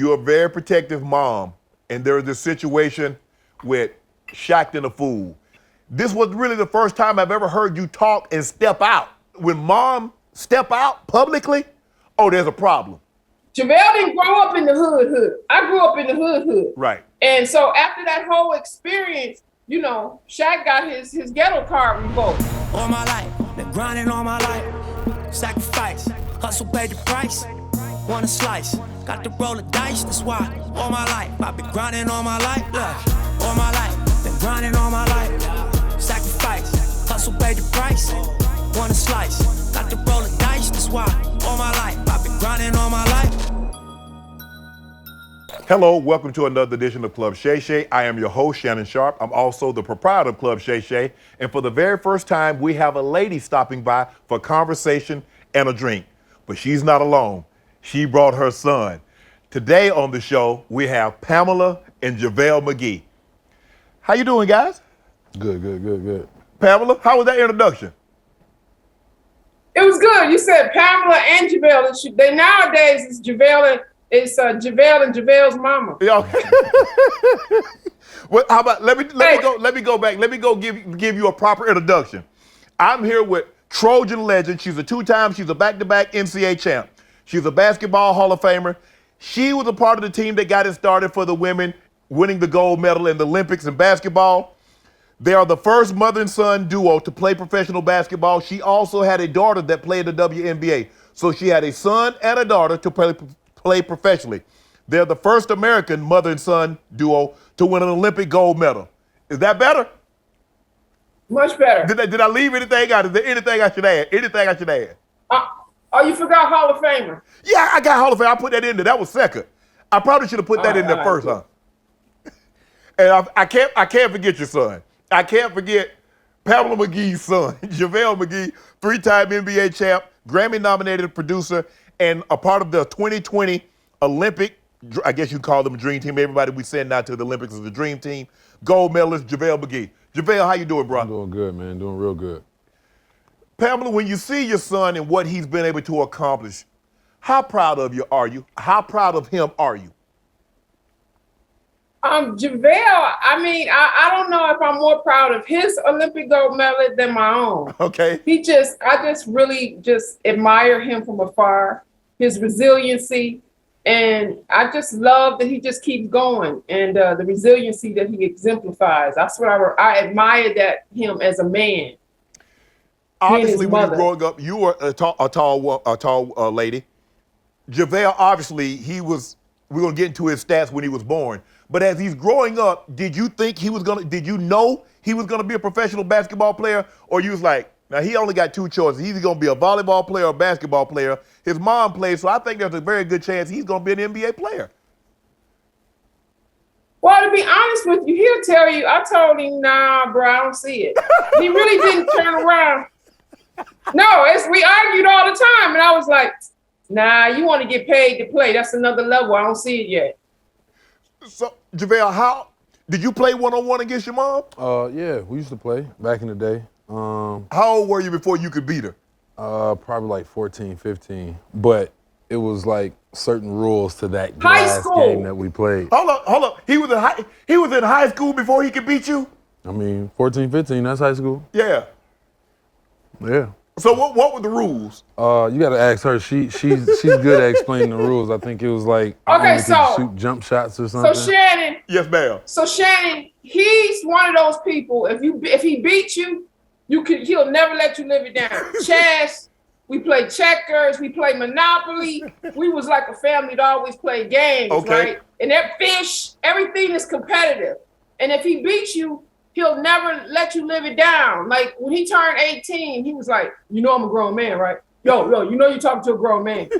you're a very protective mom, and there was this situation with Shaq and a fool. This was really the first time I've ever heard you talk and step out. When mom step out publicly, oh, there's a problem. JaVale didn't grow up in the hood. I grew up in the hood. Right. And so after that whole experience, you know, Shaq got his ghetto card revoked. All my life, been grinding all my life. Sacrifice, hustle paid the price. Want a slice, got to roll the dice, that's why. All my life, I've been grinding all my life. Look, all my life, been grinding all my life. Sacrifice, hustle paid the price. Want a slice, got to roll the dice, that's why. All my life, I've been grinding all my life. Hello, welcome to another edition of Club Shay Shay. I am your host, Shannon Sharp. I'm also the proprietor of Club Shay Shay. And for the very first time, we have a lady stopping by for conversation and a drink. But she's not alone. She brought her son. Today on the show, we have Pamela and JaVale McGee. How you doing, guys? Good. Pamela, how was that introduction? It was good. You said Pamela and JaVale. They nowadays it's JaVale and JaVale's mama. Yeah. Well, how about let me go back. Let me go give you a proper introduction. I'm here with Trojan legend. She's a back-to-back NCAA champ. She's a basketball Hall of Famer. She was a part of the team that got it started for the women, winning the gold medal in the Olympics in basketball. They are the first mother and son duo to play professional basketball. She also had a daughter that played the WNBA. So she had a son and a daughter to play professionally. They're the first American mother and son duo to win an Olympic gold medal. Is that better? Much better. Did I leave anything out? Is there anything I should add? Oh, you forgot Hall of Famer. Yeah, I got Hall of Fame. I put that in there. That was second. I probably should have put that in there first, huh? And I can't forget your son. I can't forget Pamela McGee's son, JaVale McGee, three-time NBA champ, Grammy-nominated producer, and a part of the 2020 Olympic, I guess you call them a dream team. Everybody we send out to the Olympics is a dream team. Gold medalist, JaVale McGee. JaVale, how you doing, bro? I'm doing good, man. Doing real good. Pamela, when you see your son and what he's been able to accomplish, how proud of you are you? How proud of him are you? JaVale, I don't know if I'm more proud of his Olympic gold medal than my own. Okay. I just really admire him from afar, his resiliency, and I just love that he just keeps going and the resiliency that he exemplifies. That's what I admire him as a man. Obviously, when you were growing up, you were a tall lady. JaVale, obviously, we're going to get into his stats when he was born. But as he's growing up, did you know he was going to be a professional basketball player? Or you was like, now he only got two choices. He's either going to be a volleyball player or a basketball player. His mom plays, so I think there's a very good chance he's going to be an NBA player. Well, to be honest with you, he'll tell you, I told him, nah, bro, I don't see it. He really didn't turn around. No, we argued all the time. And I was like, nah, you want to get paid to play. That's another level. I don't see it yet. So, JaVale, how did you play one-on-one against your mom? Yeah, we used to play back in the day. How old were you before you could beat her? Probably like 14, 15. But it was like certain rules to that glass game that we played. Hold up. He was in high school before he could beat you? 14, 15, that's high school. Yeah. Yeah. So what were the rules? You got to ask her. She's good at explaining the rules. I think it was like shoot jump shots or something. So Shannon. Yes, ma'am. So Shannon, he's one of those people. If he beats you, he'll never let you live it down. Chess. We played checkers. We played Monopoly. We was like a family that always played games, right? And that fish, everything is competitive. And if he beats you, he'll never let you live it down. Like when he turned 18, he was like, you know I'm a grown man, right? Yo, you know you're talking to a grown man.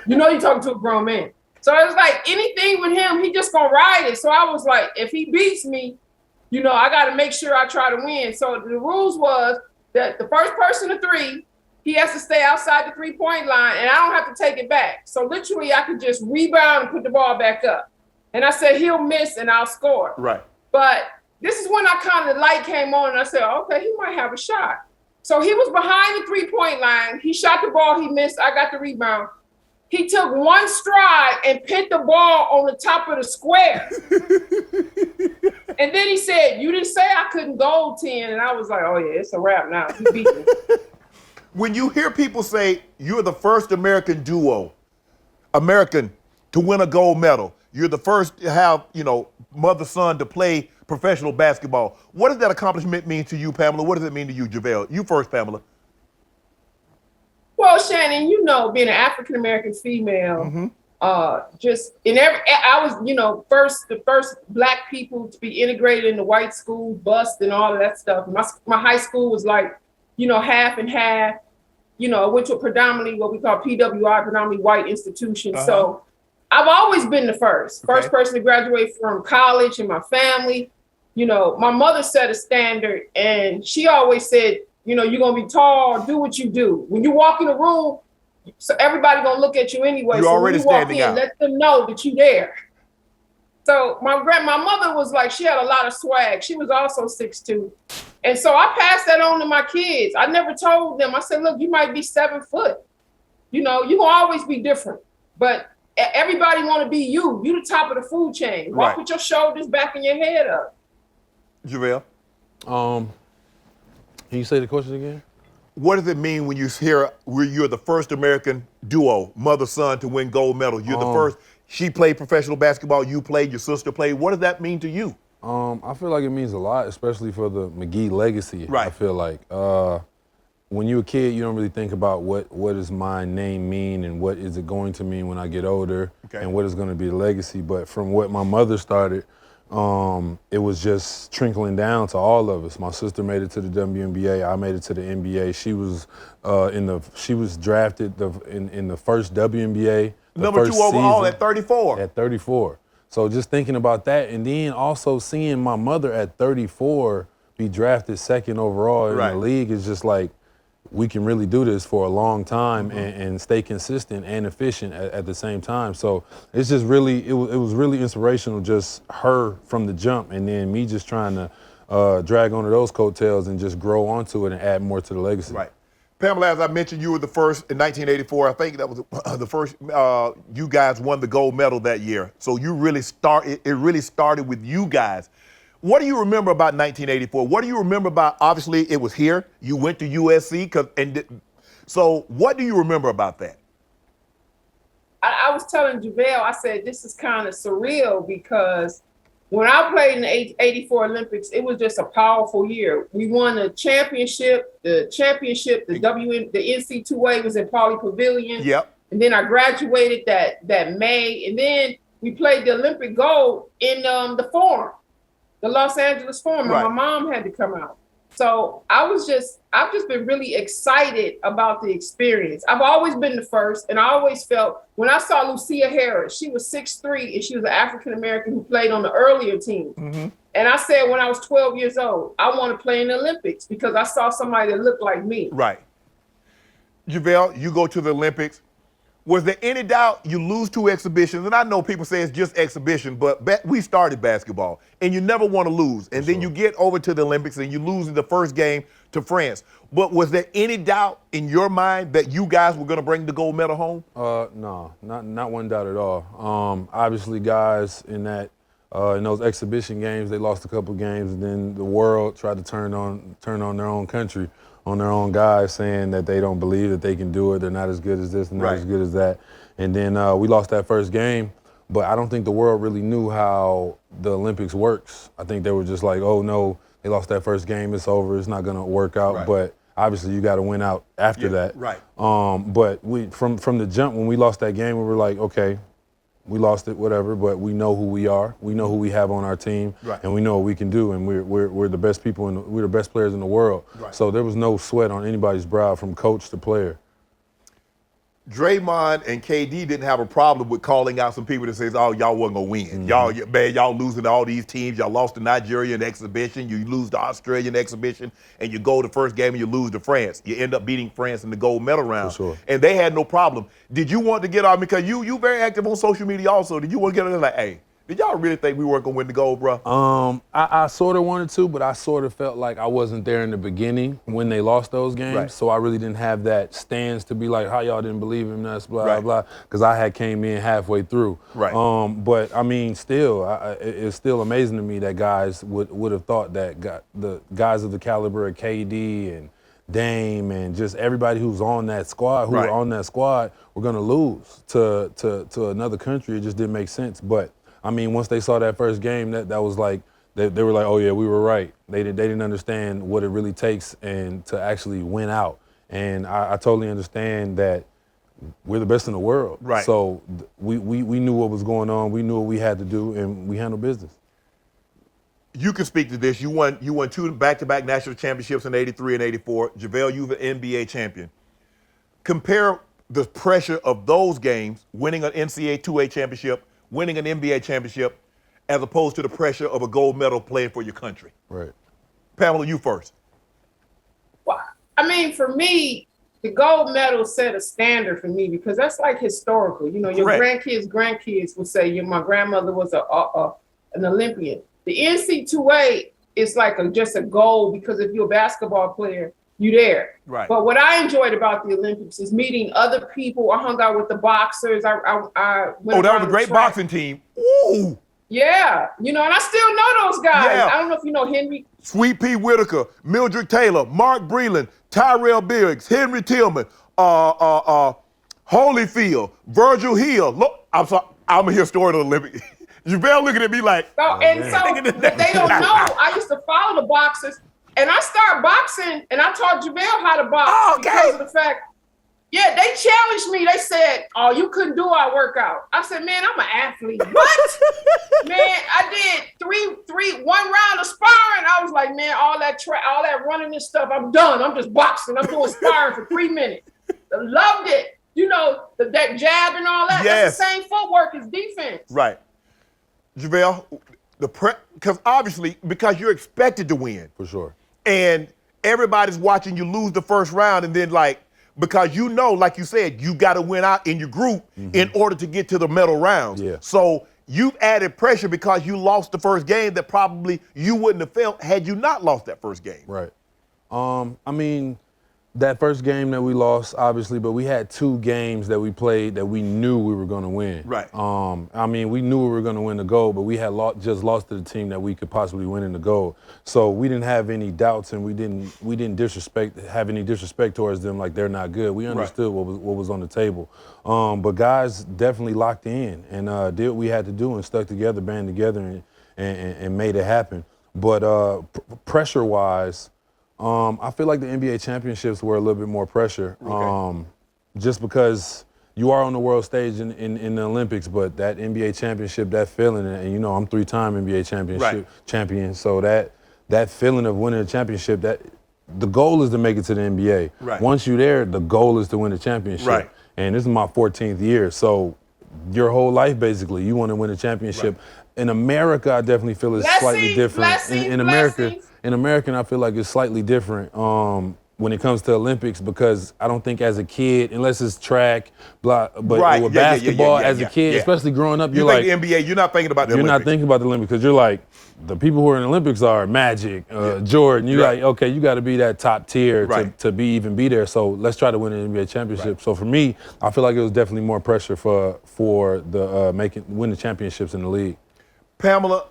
You know you're talking to a grown man. So it was like anything with him, he just gonna ride it. So I was like, if he beats me, I gotta make sure I try to win. So the rules was that the first person to three, he has to stay outside the 3-point line and I don't have to take it back. So literally I could just rebound and put the ball back up. And I said, he'll miss and I'll score. Right. But this is when the light came on and I said, okay, he might have a shot. So he was behind the 3-point line. He shot the ball, he missed. I got the rebound. He took one stride and pinned the ball on the top of the square. And then he said, "You didn't say I couldn't goal 10." And I was like, "Oh yeah, it's a wrap now. He beat me." When you hear people say you're the first American to win a gold medal, you're the first to have, mother-son to play professional basketball. What does that accomplishment mean to you, Pamela? What does it mean to you, JaVale? You first, Pamela. Well, Shannon, being an African-American female, I was, the first Black people to be integrated in the white school bus and all of that stuff. My high school was like, half and half. I went to a predominantly what we call PWI, predominantly white institution. So I've always been the first person to graduate from college in my family. My mother set a standard, and she always said, you're going to be tall, do what you do. When you walk in a room, so everybody going to look at you anyway. You're already standing out. Let them know that you're there. So my mother was like, she had a lot of swag. She was also 6'2". And so I passed that on to my kids. I never told them. I said, look, you might be 7 foot. You're going to always be different. But everybody want to be you. You the top of the food chain. Walk with your shoulders back and your head up. JaVale? Can you say the question again? What does it mean when you hear you're the first American duo, mother-son, to win gold medal? You're the first. She played professional basketball. You played. Your sister played. What does that mean to you? I feel like it means a lot, especially for the McGee legacy. Right. I feel like when you're a kid, you don't really think about what does my name mean and what is it going to mean when I get older, and what is going to be the legacy. But from what my mother started, it was just trickling down to all of us. My sister made it to the WNBA. I made it to the NBA. She was drafted in the first WNBA. Number 2 overall at 34. At 34. So just thinking about that, and then also seeing my mother at 34 be drafted 2nd overall in the league is just like, we can really do this for a long time and stay consistent and efficient at the same time. So it's just really, it was really inspirational, just her from the jump, and then me just trying to drag onto those coattails and just grow onto it and add more to the legacy. Right. Pamela, as I mentioned, you were the first in 1984. I think that was the first you guys won the gold medal that year. So it really started with you guys. What do you remember about 1984? What do you remember about, obviously it was here, you went to USC, so what do you remember about that? I was telling JaVale, I said, this is kind of surreal because when I played in the 84 Olympics, it was just a powerful year. We won the championship, the NCAA was in Pauley Pavilion. Yep. And then I graduated that May, and then we played the Olympic gold in the Forum. The Los Angeles Forum, and my mom had to come out. So I've just been really excited about the experience. I've always been the first, and I always felt, when I saw Lucia Harris, she was 6'3", and she was an African-American who played on the earlier team. And I said when I was 12 years old, I want to play in the Olympics because I saw somebody that looked like me. Right. JaVale, you go to the Olympics. Was there any doubt you lose 2 exhibitions? And I know people say it's just exhibition, but we started basketball, and you never want to lose. And then you get over to the Olympics, and you lose in the first game to France. But was there any doubt in your mind that you guys were going to bring the gold medal home? No, not one doubt at all. Obviously, guys in those exhibition games, they lost a couple games, and then the world tried to turn on their own country, on their own guys, saying that they don't believe that they can do it. They're not as good as this and not as good as that. And then we lost that first game, but I don't think the world really knew how the Olympics works. I think they were just like, oh no, they lost that first game, it's over, it's not gonna work out. But obviously you gotta win out after that. But from the jump, when we lost that game, we were like, okay, we lost it, whatever, but we know who we are. We know who we have on our team, and we know what we can do, and we're the best people, we're the best players in the world. So there was no sweat on anybody's brow from coach to player. Draymond and KD didn't have a problem with calling out some people that says, oh, y'all wasn't going to win. Y'all losing to all these teams. Y'all lost to Nigeria in exhibition. You lose to Australia in exhibition, and you go to the first game and you lose to France. You end up beating France in the gold medal round. And they had no problem. Did you want to get on, because you very active on social media also, did you want to get on there like, hey, Did y'all really think we weren't gonna win the gold, bro? I sort of wanted to, but I sort of felt like I wasn't there in the beginning when they lost those games. Right. So I really didn't have that stance to be like, how y'all didn't believe in us, blah, Right. blah, because I had came in halfway through. Right. But I mean, still, it's still amazing to me that guys would have thought that the guys of the caliber of KD and Dame and just everybody who's on that squad, who Right. were on that squad, were gonna lose to another country. It just didn't make sense. But I mean, once they saw that first game, that was like they were like, oh yeah, we were right. They didn't understand what it really takes and to actually win out. And I totally understand that we're the best in the world. Right. So we knew what was going on. We knew what we had to do, and we handled business. You can speak to this. You won 2 back-to-back national championships in '83 and '84. JaVale, you were an NBA champion. Compare the pressure of those games, winning an NCAA 2A championship, winning an NBA championship, as opposed to the pressure of a gold medal playing for your country. Right. Pamela, you first. Well, I mean, for me, the gold medal set a standard for me because that's like historical. You know, your Correct. grandkids will say, my grandmother was an Olympian. The NC2A is like just a goal because if you're a basketball player, you're there. Right. But what I enjoyed about the Olympics is meeting other people. I hung out with the boxers. I went That was around a the great track. boxing team. Ooh. Yeah, you know, and I still know those guys. Yeah. I don't know if you know Henry. Sweet Pea Whitaker, Mildred Taylor, Mark Breland, Tyrell Biggs, Henry Tillman, Holyfield, Virgil Hill. Look, I'm sorry, I'm gonna hear a story of the Olympics. JaVale looking at me like, So they don't know. I used to follow the boxers, and I started boxing, and I taught JaVale how to box because of the fact. Yeah, they challenged me. They said, "Oh, you couldn't do our workout." I said, "Man, I'm an athlete." What? Man, I did one round of sparring. I was like, "Man, all that running and stuff, I'm done. I'm just boxing. I'm doing sparring for 3 minutes." I loved it. You know, that jab and all that. Yes. That's the same footwork as defense. right. JaVale, because you're expected to win. For sure. And everybody's watching you lose the first round, and then because you know, like you said, you got to win out in your group in order to get to the medal rounds. Yeah. So you've added pressure because you lost the first game that probably you wouldn't have felt had you not lost that first game. Right. I mean, that first game that we lost, obviously, but we had 2 games that we played that we knew we were going to win. Right. I mean, we knew we were going to win the gold, but we had just lost to the team that we could possibly win in the gold. So we didn't have any doubts, and we didn't have any disrespect towards them like they're not good. We understood what was on the table. But guys definitely locked in and did what we had to do and stuck together, band together, and made it happen. But pressure-wise, I feel like the NBA championships were a little bit more pressure, just because you are on the world stage in the Olympics, but that NBA championship, that feeling, and you know I'm 3-time NBA champion, so that feeling of winning a championship, that the goal is to make it to the NBA. Right. Once you're there, the goal is to win the championship. Right. And this is my 14th year, so your whole life basically, you want to win a championship. Right. In America, I definitely feel it's slightly different. In American, I feel like it's slightly different when it comes to Olympics because I don't think as a kid, unless it's track, but with basketball, as a kid, especially growing up, you think the NBA, you're not thinking about the Olympics. You're not thinking about the Olympics because you're like, the people who are in the Olympics are Magic, Jordan. You're like, okay, you got to be that top tier to even be there. So let's try to win an NBA championship. Right. So for me, I feel like it was definitely more pressure for the win the championships in the league. Pamela,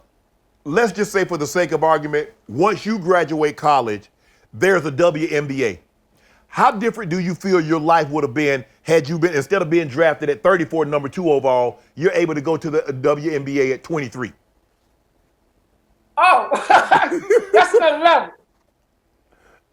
let's just say for the sake of argument, once you graduate college, there's a WNBA. How different do you feel your life would have been had you been, instead of being drafted at 34, number 2 overall, you're able to go to the WNBA at 23? Oh, that's another level.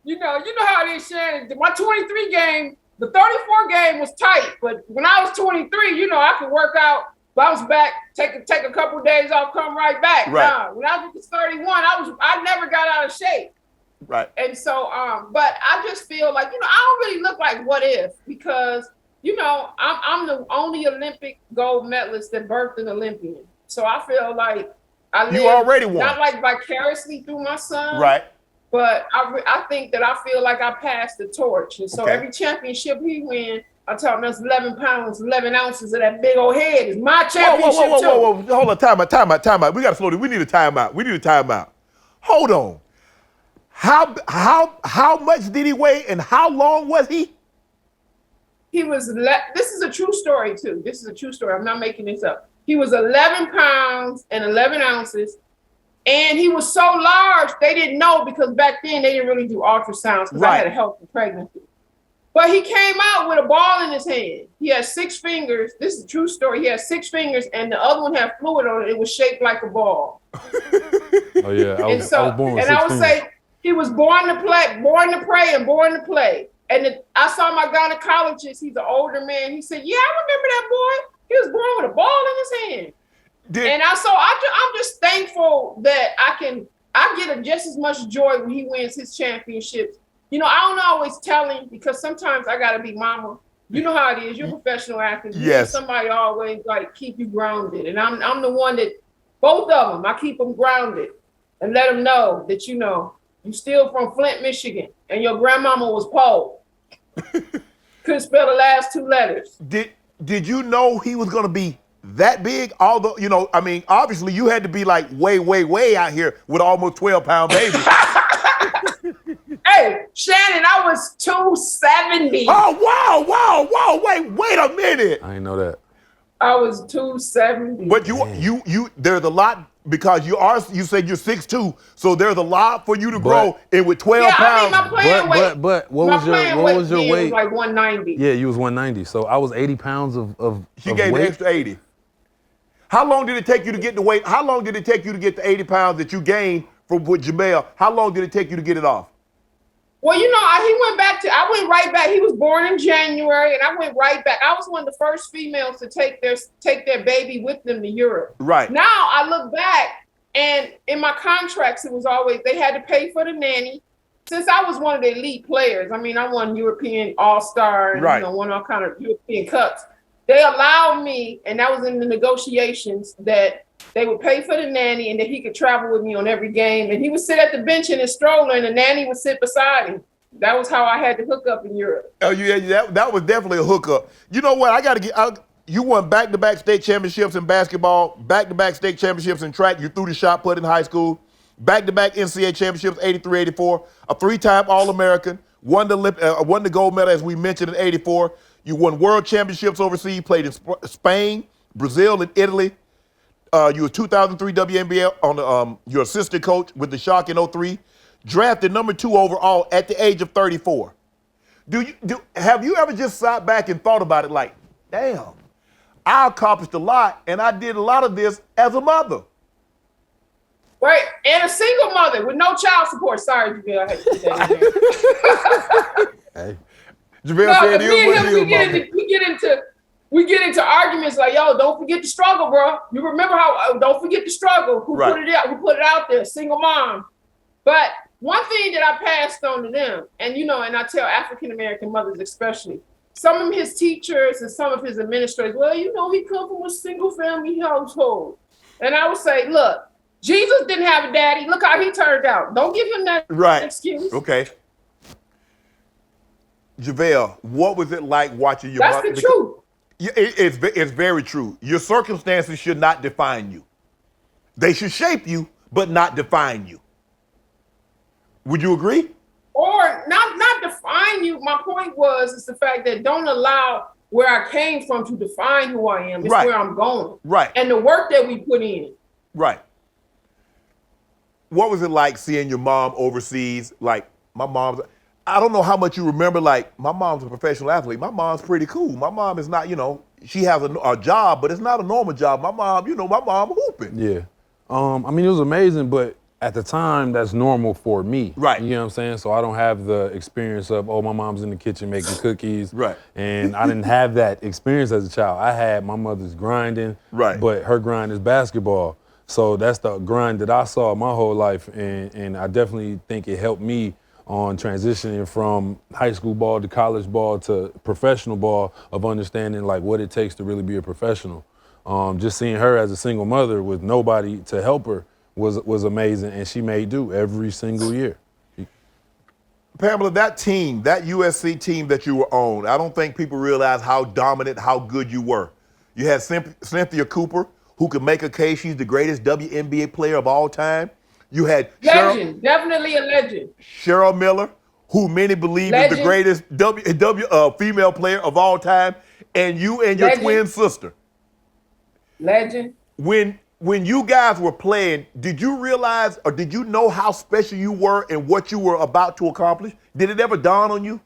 You know how it is, Shannon. My 23 game, the 34 game was tight, but when I was 23, you know, I could work out, bounce back, take a couple of days off, come right back. Right. Nah, when I was 31, I never got out of shape. Right. And so, but I just feel like, you know, I don't really look like what if, because, you know, I'm the only Olympic gold medalist that birthed an Olympian. So I feel like I live, you already won. Not like vicariously through my son. Right. But I think that I feel like I passed the torch. And so every championship he win, I tell him that's 11 pounds, 11 ounces of that big old head. It's my championship whoa. Hold on, time out. We got to slow down. We need a timeout. Hold on. How much did he weigh and how long was he? He was, this is a true story too. This is a true story. I'm not making this up. He was 11 pounds and 11 ounces. And he was so large, they didn't know because back then they didn't really do ultrasounds because I had a healthy pregnancy. But he came out with a ball in his hand. He had 6 fingers. This is a true story. He had 6 fingers and the other one had fluid on it. It was shaped like a ball. Oh yeah, I was born with 6 fingers. I would say he was born to play, born to pray, and born to play. And I saw my gynecologist. He's an older man. He said, "Yeah, I remember that boy. He was born with a ball in his hand." I'm just thankful that I get just as much joy when he wins his championships. You know, I don't always tell him because sometimes I gotta be mama. You know how it is. You're a professional athlete. You need somebody always like keep you grounded, and I'm the one that both of them. I keep them grounded and let them know that you still from Flint, Michigan, and your grandmama was Paul. Couldn't spell the last 2 letters. Did you know he was gonna be that big? Although, obviously you had to be like way out here with almost 12-pound baby. Hey, Shannon, I was 270. Oh, wow, wait a minute. I didn't know that. I was 270. But you there's a lot because you said you're 6'2", so there's a lot for you to grow in with 12 pounds. My playing weight. But what was your weight? Was like 190. Yeah, you was 190. So I was 80 pounds of She gave weight. an extra 80. How long did it take you to get the weight? How long did it take you to get the 80 pounds that you gained with JaVale? How long did it take you to get it off? Well, I went right back. He was born in January, and I went right back. I was one of the first females to take their baby with them to Europe. Right. Now I look back, and in my contracts, it was always they had to pay for the nanny. Since I was one of the elite players, I won European All-Star and won all kind of European cups. They allowed me, and that was in the negotiations, that they would pay for the nanny and that he could travel with me on every game. And he would sit at the bench in his stroller and the nanny would sit beside him. That was how I had to hook up in Europe. Oh, yeah, that was definitely a hookup. You know what? You won back-to-back state championships in basketball, back-to-back state championships in track. You threw the shot put in high school, back-to-back NCAA championships, 83, 84, a 3-time All-American, won the gold medal, as we mentioned, in 84. You won world championships overseas, played in Spain, Brazil, and Italy. You were 2003 WNBA on your assistant coach with the Shaq in 03. Drafted number 2 overall at the age of 34. Have you ever just sat back and thought about it like, damn, I accomplished a lot and I did a lot of this as a mother? Right, and a single mother with no child support. Sorry, JaVale, I had to put that in there. Hey. JaVale said we get into arguments like, yo, don't forget the struggle, bro. You remember don't forget the struggle. Who put it out there? Single mom. But one thing that I passed on to them, and I tell African-American mothers especially, some of his teachers and some of his administrators, he come from a single family household. And I would say, look, Jesus didn't have a daddy. Look how he turned out. Don't give him that excuse. Okay. JaVale, what was it like watching your mother? That's the truth. It's very true. Your circumstances should not define you. They should shape you, but not define you. Would you agree? Or not define you. My point is the fact that don't allow where I came from to define who I am. It's where I'm going. Right. And the work that we put in. Right. What was it like seeing your mom overseas? Like, my mom's, I don't know how much you remember, like, my mom's a professional athlete. My mom's pretty cool. My mom is not, she has a job, but it's not a normal job. My mom, my mom hooping. Yeah. It was amazing, but at the time, that's normal for me. Right. You know what I'm saying? So I don't have the experience of, my mom's in the kitchen making cookies. Right. And I didn't have that experience as a child. I had my mother's grinding. Right. But her grind is basketball. So that's the grind that I saw my whole life. And I definitely think it helped me on transitioning from high school ball to college ball to professional ball, of understanding like what it takes to really be a professional. Just seeing her as a single mother with nobody to help her was amazing, and she made do every single year. Pamela, that team, that USC team that you were on, I don't think people realize how dominant, how good you were. You had Cynthia Cooper, who could make a case she's the greatest WNBA player of all time. You had legend, definitely a legend. Cheryl Miller, who many believe is the greatest female player of all time, and you and your twin sister. Legend. When you guys were playing, did you realize or did you know how special you were and what you were about to accomplish? Did it ever dawn on you?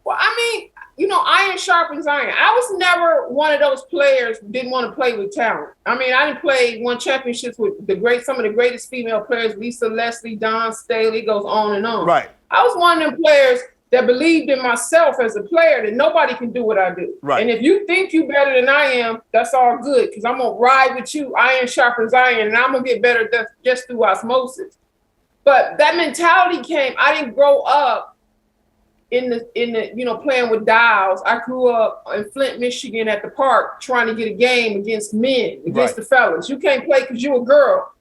Well, I mean, you know, iron sharpens iron. I was never one of those players who didn't want to play with talent. I mean, I didn't won championships with some of the greatest female players, Lisa Leslie, Dawn Staley, goes on and on. Right. I was one of them players that believed in myself as a player that nobody can do what I do. Right. And if you think you better than I am, that's all good, because I'm going to ride with you, iron sharpens iron, and I'm going to get better just through osmosis. But that mentality came, I didn't grow up in the you know, playing with dolls. I grew up in Flint, Michigan at the park trying to get a game against men, against the fellas. You can't play because you're a girl.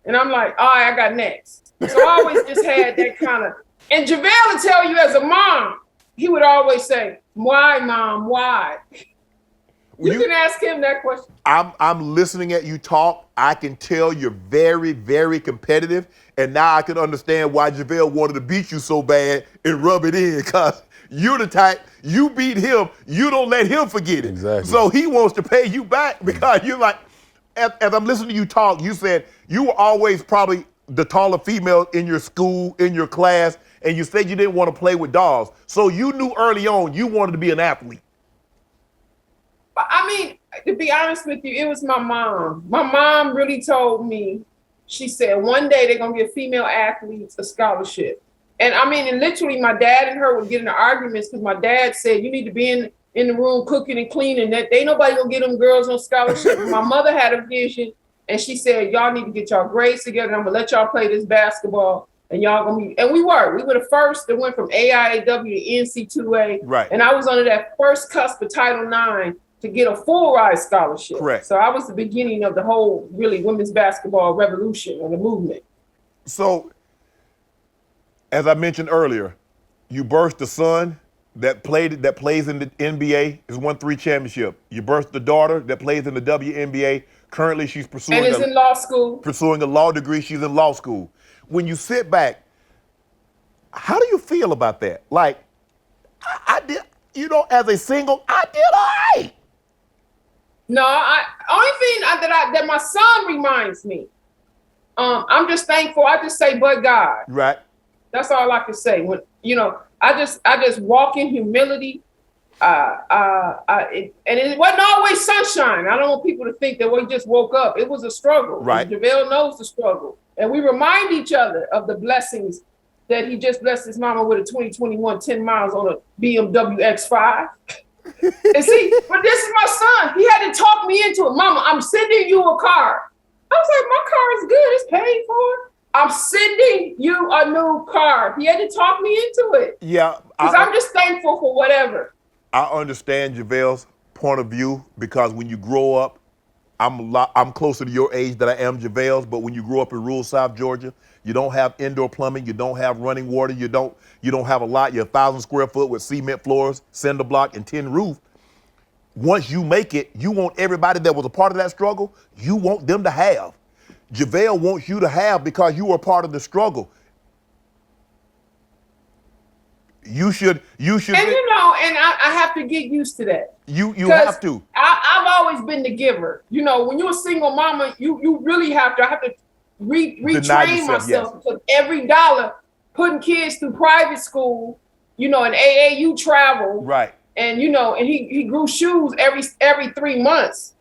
And I'm like, all right, I got next. So I always just had that kind of, and JaVale would tell you as a mom, he would always say, why, Mom, why? You can ask him that question. I'm listening at you talk. I can tell you're very, very competitive. And now I can understand why JaVale wanted to beat you so bad and rub it in, because you're the type, you beat him, you don't let him forget it. Exactly. So he wants to pay you back because you're like, as I'm listening to you talk, you said you were always probably the taller female in your school, in your class, and you said you didn't want to play with dolls. So you knew early on you wanted to be an athlete. I mean, to be honest with you, it was my mom. My mom really told me, she said, one day they're going to give female athletes a scholarship. And I mean, and literally my dad and her would get into arguments because my dad said, you need to be in the room cooking and cleaning. That ain't nobody going to get them girls on scholarship. My mother had a vision, and she said, y'all need to get y'all grades together. I'm going to let y'all play this basketball. And y'all gonna be, and we were the first that went from AIAW to NC2A. Right. And I was under that first cusp of Title IX to get a full ride scholarship. Correct. So I was the beginning of the whole really women's basketball revolution or the movement. So, as I mentioned earlier, you birthed a son that plays in the NBA, has won 3 championships. You birthed a daughter that plays in the WNBA. Currently, she's pursuing and is in law school. Pursuing a law degree. She's in law school. When you sit back, how do you feel about that? Like, I did, you know, as a single, I did all right. No, only thing that my son reminds me, I'm just thankful. I just say, but God. Right. That's all I can say. When, you know, I just walk in humility. And it wasn't always sunshine. I don't want people to think that we just woke up. It was a struggle. Right. JaVale knows the struggle. And we remind each other of the blessings that he just blessed his mama with a 2021 10 miles on a BMW X5. And see, but this is my son. He had to talk me into it. Mama, I'm sending you a car. I was like, my car is good. It's paid for. I'm sending you a new car. He had to talk me into it. Yeah. Because I'm just thankful for whatever. I understand JaVale's point of view, because when you grow up, I'm closer to your age than I am JaVale's, but when you grow up in rural South Georgia, you don't have indoor plumbing, you don't have running water, you don't have a lot. You're 1,000 square foot with cement floors, cinder block, and tin roof. Once you make it, you want everybody that was a part of that struggle, you want them to have. JaVale wants you to have because you were a part of the struggle. You should. And you know, and I have to get used to that. You have to. I've always been the giver. You know, when you're a single mama, you really have to. I have to retrain myself, because every dollar putting kids through private school, you know, and AAU travel, right? And you know, and he grew shoes every 3 months,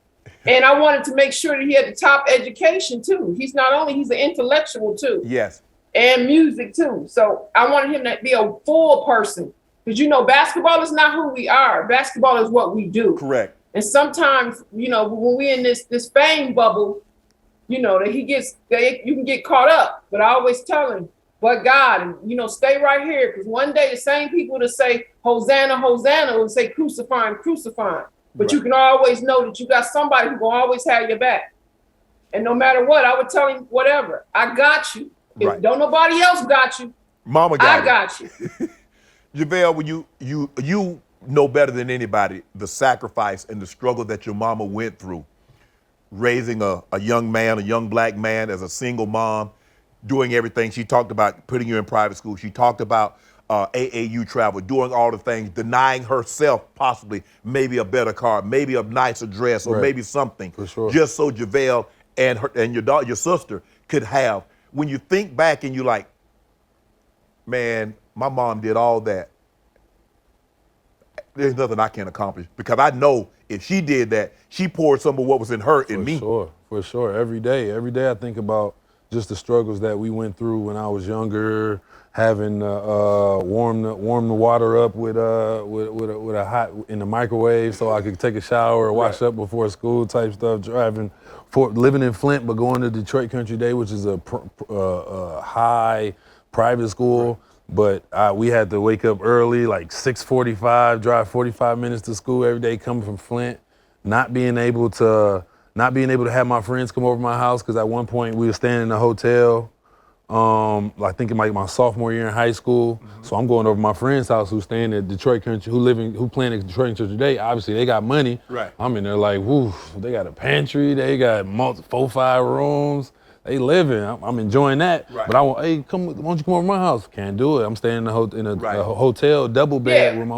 and I wanted to make sure that he had the top education too. He's an intellectual too. Yes. And music too. So I wanted him to be a full person, because you know, basketball is not who we are. Basketball is what we do. Correct. And sometimes, you know, when we're in this fame bubble, you know, that you can get caught up. But I always tell him, but God, and you know, stay right here, because one day the same people that say Hosanna, Hosanna will say crucify him, crucify him. But right. You can always know that you got somebody who will always have your back. And no matter what, I would tell him, whatever, I got you. If right. Don't nobody else got you, Mama got I got you. JaVale, when you know better than anybody the sacrifice and the struggle that your mama went through raising a young man, a young black man as a single mom, doing everything. She talked about putting you in private school. She talked about AAU travel, doing all the things, denying herself possibly maybe a better car, maybe a nicer dress, or maybe something, For sure. just so JaVale and your sister could have. When you think back and you like, man, my mom did all that. There's nothing I can't accomplish because I know if she did that, she poured some of what was in her in me. For sure. Every day I think about just the struggles that we went through when I was younger, having warm the water up with a hot in the microwave so I could take a shower or wash up before school type stuff. Living in Flint but going to Detroit Country Day, which is a high private school. But we had to wake up early, like 6:45, drive 45 minutes to school every day, coming from Flint, not being able to have my friends come over to my house because at one point we were staying in a hotel. I think in my sophomore year in high school. So I'm going over to my friend's house who's staying at Detroit Country, who playing at Detroit Country today. Obviously they got money. Right. I'm in there like, woo, they got a pantry, they got 4-5 rooms. They living. I'm enjoying that. Right. But why don't you come over to my house? Can't do it. I'm staying in a hotel double bed with my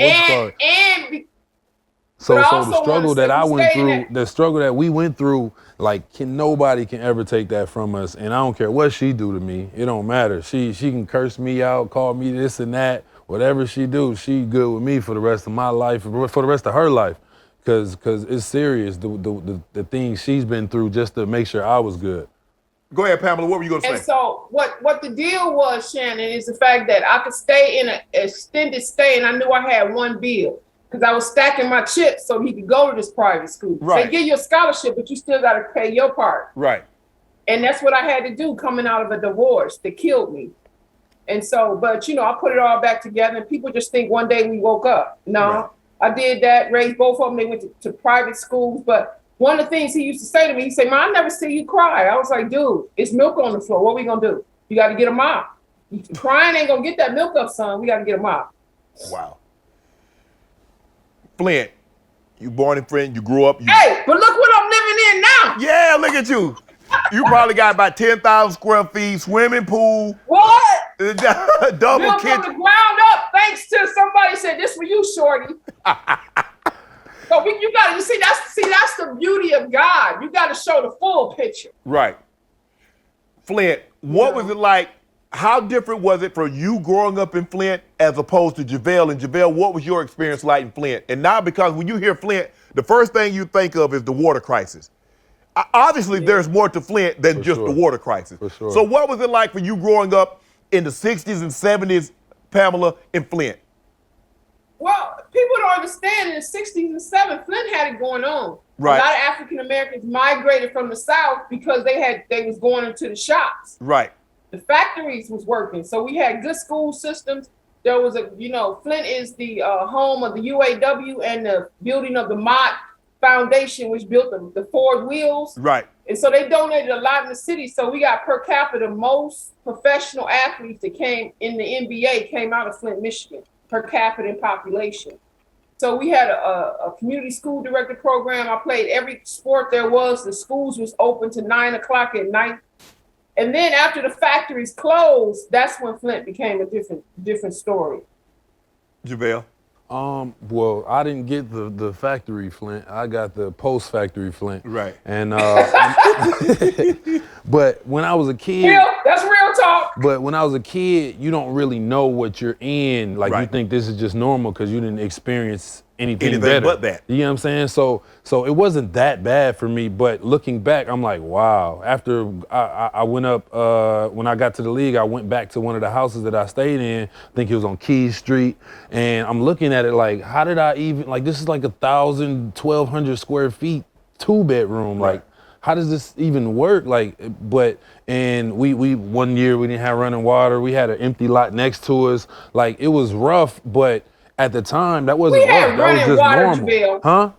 So the struggle that I went through, the struggle that we went through, like nobody can ever take that from us. And I don't care what she do to me. It don't matter. She can curse me out, call me this and that. Whatever she do, she good with me for the rest of my life, for the rest of her life. Cause it's serious, the things she's been through just to make sure I was good. Go ahead, Pamela. What were you going to say? And so what the deal was, Shannon, is the fact that I could stay in an extended stay, and I knew I had one bill because I was stacking my chips so he could go to this private school. Right. They give you a scholarship, but you still got to pay your part. Right. And that's what I had to do coming out of a divorce that killed me. And so, but I put it all back together, and people just think one day we woke up. No, Right. I did that, raised both of them. They went to private schools, but one of the things he used to say to me, he said, "Man, I never see you cry." I was like, "Dude, it's milk on the floor. What we gonna do? You got to get a mop. Crying ain't gonna get that milk up, son. We got to get a mop." Wow. Flint, you born in Flint, you grew up. Hey, but look what I'm living in now. Yeah, look at you. You probably got about 10,000 square feet, swimming pool. What? Double Built kitchen. from the ground up, thanks to somebody said, "This for you, shorty." So you see that's the beauty of God. You got to show the full picture. Right. Flint, what was it like? How different was it for you growing up in Flint as opposed to JaVale? And JaVale, what was your experience like in Flint? And now, because when you hear Flint, the first thing you think of is the water crisis. Obviously, there's more to Flint than just the water crisis. For sure. So what was it like for you growing up in the 60s and 70s, Pamela, in Flint? Well, people don't understand in the 60s and 70s, Flint had it going on. Right. A lot of African Americans migrated from the South because they was going into the shops. Right. The factories was working. So we had good school systems. There was Flint is the home of the UAW and the building of the Mott Foundation, which built the Ford wheels. Right. And so they donated a lot in the city. So we got per capita, most professional athletes that came in the NBA came out of Flint, Michigan, per capita in population. So we had a community school director program. I played every sport there was. The schools was open to 9 o'clock at night. And then after the factories closed, that's when Flint became a different story. JaVale? Well, I didn't get the factory Flint. I got the post-factory Flint. Right. And but when I was a kid, that's real talk. But when I was a kid, you don't really know what you're in. Like Right. you think this is just normal because you didn't experience anything Anything better. but that. You know what I'm saying? So it wasn't that bad for me. But looking back, I'm like, wow. After I went up, when I got to the league, I went back to one of the houses that I stayed in. I think it was on Keys Street. And I'm looking at it like, how did I even, like, this is like 1,000, 1,200 square feet, 2-bedroom. Right. Like, how does this even work? Like, and we one year we didn't have running water. We had an empty lot next to us. Like, it was rough, but at the time that wasn't rough. That was just normal. JaVale. Huh?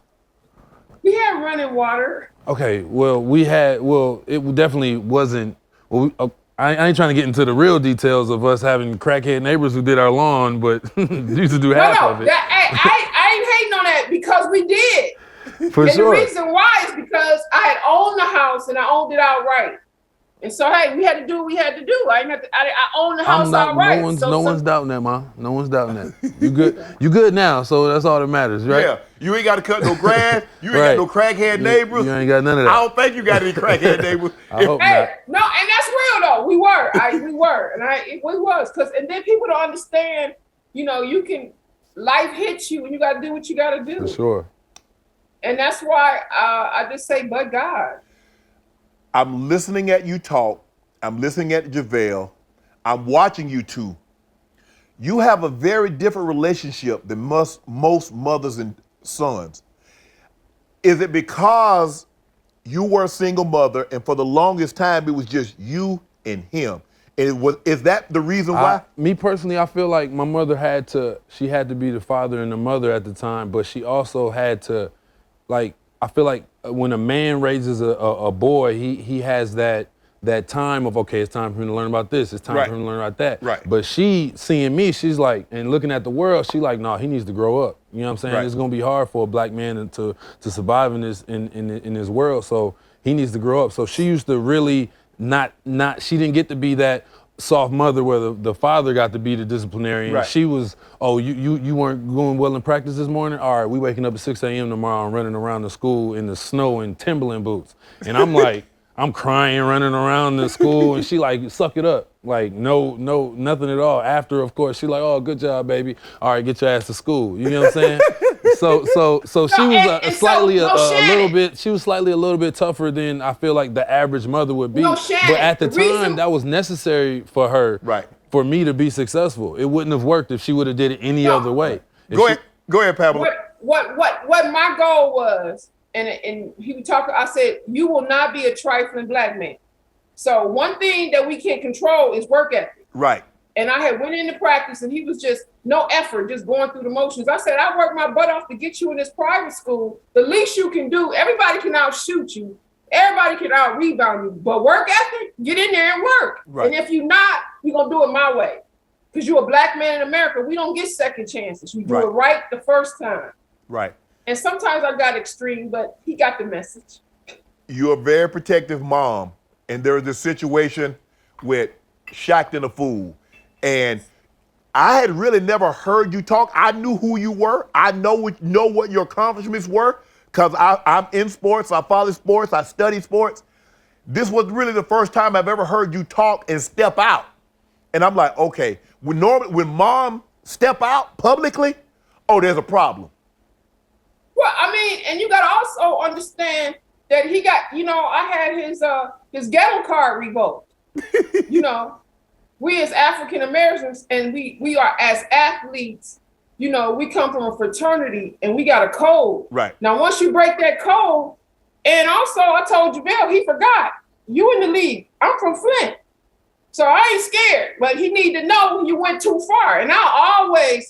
We had running water. Okay, well, it definitely wasn't. Well, I ain't trying to get into the real details of us having crackhead neighbors who did our lawn, but used to do half of it. I ain't hating on that because we did. For and sure. the reason why is because I had owned the house and I owned it outright. And so, hey, we had to do what we had to do. I owned the house outright. No one's doubting that, Ma. No one's doubting that. You good? You good now, so that's all that matters, right? Yeah. You ain't got to cut no grass. You ain't got no crackhead neighbors. You ain't got none of that. I don't think you got any crackhead neighbors. I hope not. No, and that's real though. We were, we was, and then people don't understand. You know, life hits you, and you got to do what you got to do. For sure. And that's why I just say, but God. I'm listening at you talk. I'm listening at JaVale. I'm watching you two. You have a very different relationship than most mothers and sons. Is it because you were a single mother and for the longest time it was just you and him? And is that the reason why? Me personally, I feel like my mother had to be the father and the mother at the time, but she also had to, like, I feel like when a man raises a boy, he has that time of, okay, it's time for him to learn about this, it's time for him to learn about that. Right. But she, seeing me, she's like, and looking at the world, she like, nah, he needs to grow up. You know what I'm saying? Right. It's gonna be hard for a black man to survive in this world, so he needs to grow up. So she used to really she didn't get to be that soft mother where the father got to be the disciplinarian. Right. She was, oh, you weren't going well in practice this morning? All right, we waking up at 6 a.m. tomorrow and running around the school in the snow in Timberland boots. And I'm like, I'm crying, running around the school, and she like, suck it up. Like, no, nothing at all. After, of course, she like, oh, good job, baby. All right, get your ass to school. You know what I'm saying? So she was slightly a little bit tougher than I feel like the average mother would be. Shannon, but at the time, that was necessary for her, for me to be successful. It wouldn't have worked if she would have did it any other way. Go ahead, Pamela. What my goal was, and he would talk, I said, you will not be a trifling black man. So one thing that we can't control is work ethic. Right. And I had went into practice and he was just no effort, just going through the motions. I said, I worked my butt off to get you in this private school. The least you can do, everybody can outshoot you. Everybody can out-rebound you. But work ethic, get in there and work. Right. And if you're not, we're going to do it my way. Because you're a black man in America. We don't get second chances. We do it right the first time. Right. And sometimes I got extreme, but he got the message. You're a very protective mom. And there was this situation with Shaq and a fool. And I had really never heard you talk. I knew who you were. I know what your accomplishments were because I'm in sports. I follow sports. I study sports. This was really the first time I've ever heard you talk and step out. And I'm like, okay, when mom step out publicly, oh, there's a problem. Well, I mean, and you got to also understand that he got, I had his ghetto card revoked. We as African Americans and we are as athletes, we come from a fraternity and we got a code. Right. Now, once you break that code, and also I told JaVale, he forgot, you in the league. I'm from Flint. So I ain't scared, but he need to know when you went too far. And I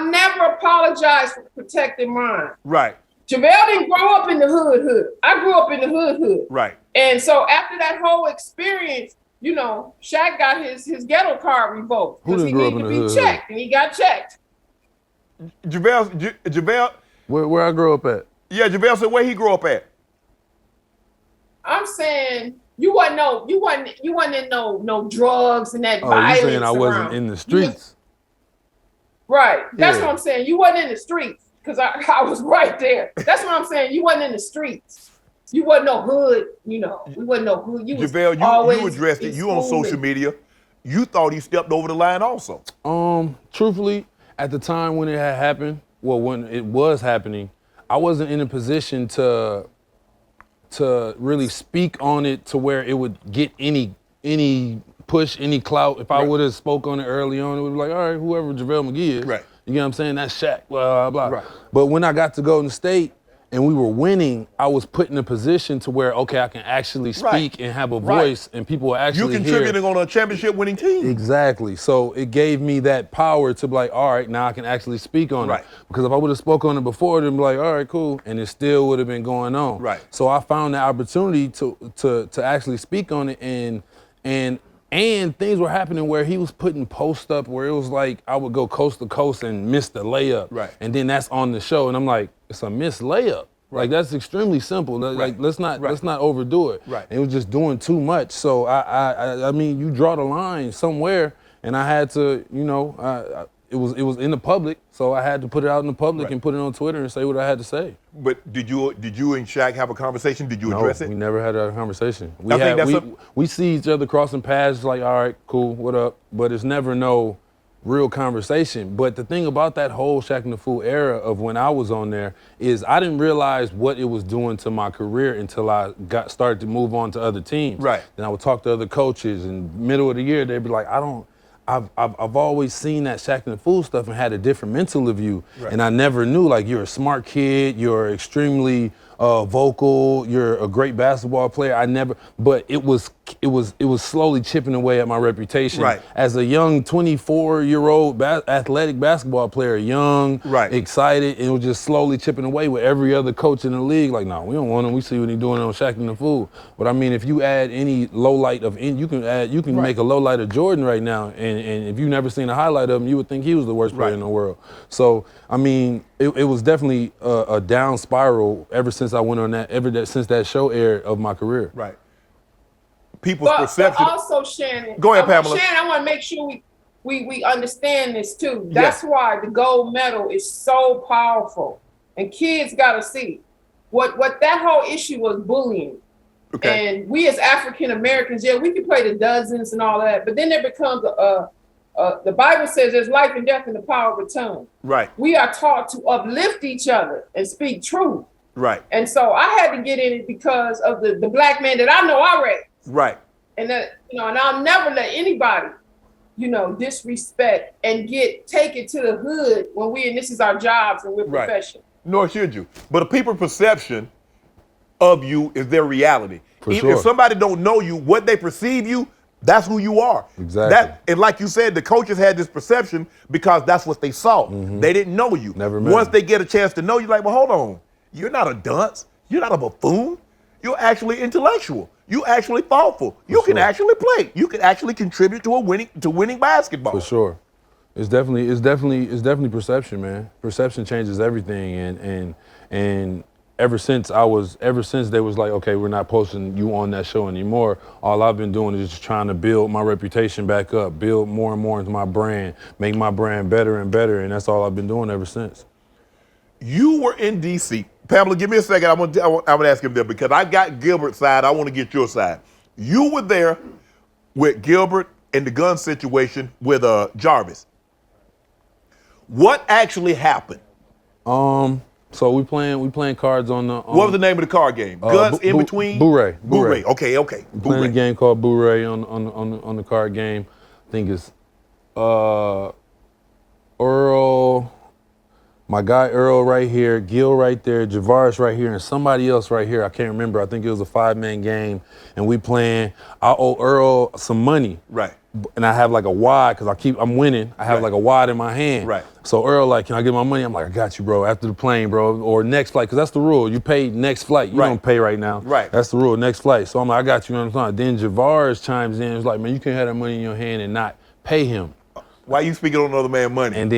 never apologize for protecting mine. Right. JaVale didn't grow up in the hood. I grew up in the hood. Right. And so after that whole experience, Shaq got his ghetto card revoked because he needed to be checked, and he got checked. JaVale. Where I grew up at? Yeah, JaVale said where he grew up at. I'm saying you wasn't in no drugs and that violence. You saying I wasn't in the streets? Right. That's what I'm saying. You wasn't in the streets because I was right there. That's what I'm saying. You wasn't in the streets. You wasn't no hood, We wasn't no hood. JaVale, you addressed it. You on social media. You thought he stepped over the line also. Truthfully, at the time when it had happened, when it was happening, I wasn't in a position to really speak on it to where it would get any push, any clout. If I would have spoke on it early on, it would be like, all right, whoever JaVale McGee is. Right. You know what I'm saying? That's Shaq, blah, blah, blah. Right. But when I got to Golden State, and we were winning, I was put in a position to where, okay, I can actually speak and have a voice, and people will actually You contributing on a championship-winning team. Exactly. So it gave me that power to be like, all right, now I can actually speak on it. Because if I would have spoke on it before, then be like, all right, cool, and it still would have been going on. Right. So I found the opportunity to actually speak on it, and And things were happening where he was putting post up where it was like I would go coast to coast and miss the layup. Right. And then that's on the show. And I'm like, it's a missed layup. Like that's extremely simple. Like let's not overdo it. Right. And it was just doing too much. So I mean, you draw the line somewhere, and I had to, you know, it was in the public, so I had to put it out in the public and put it on Twitter and say what I had to say. But did you and Shaq have a conversation? Did you address it? We never had a conversation. We see each other crossing paths like, all right, cool, what up? But it's never no real conversation. But the thing about that whole Shaq and the Fool era of when I was on there is I didn't realize what it was doing to my career until I started to move on to other teams. Right. Then I would talk to other coaches, and middle of the year they'd be like, I've always seen that Shaq and the Fool stuff and had a different mental of you, and I never knew, like, you're a smart kid, you're extremely vocal, you're a great basketball player. But it was slowly chipping away at my reputation as a young 24-year-old athletic basketball player, young, excited, and it was just slowly chipping away with every other coach in the league. Like, no, we don't want him. We see what he's doing on Shaq and the Fool. But I mean, if you add any low light of, you can make a low light of Jordan right now, and if you've never seen a highlight of him, you would think he was the worst player in the world. So I mean, it was definitely a down spiral ever since I went on since that show aired of my career. Right. People's perception. But also, Shannon. Go ahead, Pamela. Shannon, I want to make sure we understand this too. That's why the gold medal is so powerful, and kids got to see what that whole issue was bullying. Okay. And we as African Americans, we can play the dozens and all that, but then there becomes the Bible says there's life and death in the power of the tongue. Right. We are taught to uplift each other and speak truth. Right. And so I had to get in it because of the black man that I know I raised. Right. And that, and I'll never let anybody, disrespect and take it to the hood when this is our jobs and we're professional. Nor should you. But a people's perception of you is their reality. For sure. If somebody don't know you, what they perceive you, that's who you are. Exactly. And like you said, the coaches had this perception because that's what they saw. They didn't know you. Never met Once him. they get a chance to know you, like, well, hold on. You're not a dunce. You're not a buffoon. You're actually intellectual. You're actually thoughtful. You can actually play. You can actually contribute to winning basketball. For sure. It's definitely perception, man. Perception changes everything, and ever since they was like, okay, we're not posting you on that show anymore, all I've been doing is just trying to build my reputation back up, build more and more into my brand, make my brand better and better, and that's all I've been doing ever since. You were in D.C. Pamela, give me a second. I'm gonna ask him there because I got Gilbert's side. I want to get your side. You were there with Gilbert in the gun situation with Jarvis. What actually happened? So we playing cards on the. What was the name of the card game? Guns in between. Boo-Ray. Okay. We're playing a game called Boo-Ray on the card game. I think it's Earl. My guy Earl right here, Gil right there, Javaris right here, and somebody else right here. I can't remember. I think it was a 5-man game, and we playing. I owe Earl some money. Right. And I have like a wad because I'm winning. I have like a wad in my hand. Right. So Earl like, can I get my money? I'm like, I got you, bro. After the plane, bro, or next flight, because that's the rule. You pay next flight. You don't pay right now. Right. That's the rule. Next flight. So I'm like, I got you. You know what I'm saying? Then Javaris chimes in. It's like, man, you can't have that money in your hand and not pay him. Why you speaking on another man's money? And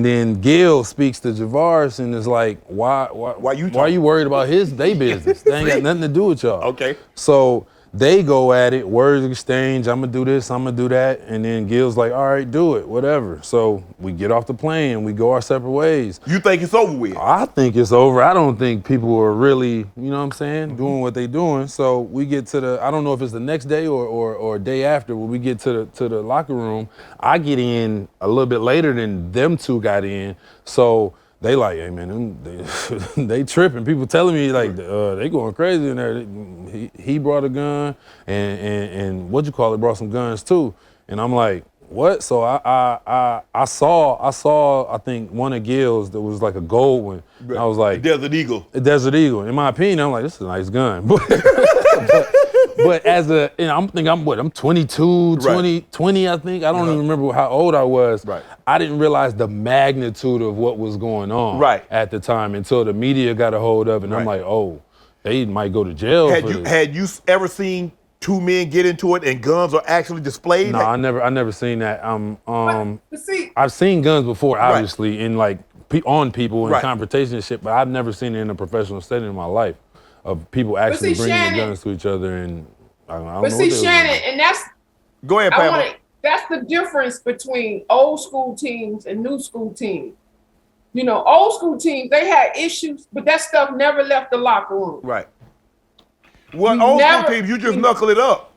then Gil speaks to Javaris and is like, why you worried about they business? They ain't got nothing to do with y'all. Okay. So they go at it, words exchange, I'm gonna do this, I'm gonna do that, and then Gil's like, all right, do it, whatever. So we get off the plane and we go our separate ways. You think it's over with? I think it's over. I don't think people are really, you know what I'm saying, doing what they doing. So we get to I don't know if it's the next day or day after, when we get to the locker room. I get in a little bit later than them two got in. So they like, hey man, they tripping. People telling me like they going crazy in there. He brought a gun and brought some guns too. And I'm like, what? So I saw I think one of Gil's that was like a gold one. Right. I was like, Desert Eagle. A Desert Eagle. In my opinion, I'm like, this is a nice gun. But as I'm 22, 20, I think. I don't even remember how old I was. Right. I didn't realize the magnitude of what was going on at the time until the media got a hold of it. And I'm like, oh, they might go to jail. Had you ever seen two men get into it and guns are actually displayed? No, I never seen that. But see, I've seen guns before, obviously, in like on people in confrontation and shit, but I've never seen it in a professional setting in my life of people actually bringing Shannon, the guns to each other. And I don't know. But see, Shannon, and that's go ahead, Pamela. That's the difference between old school teams and new school teams. You know, old school teams, they had issues, but that stuff never left the locker room. Right. Well, old school teams, you just knuckle it up.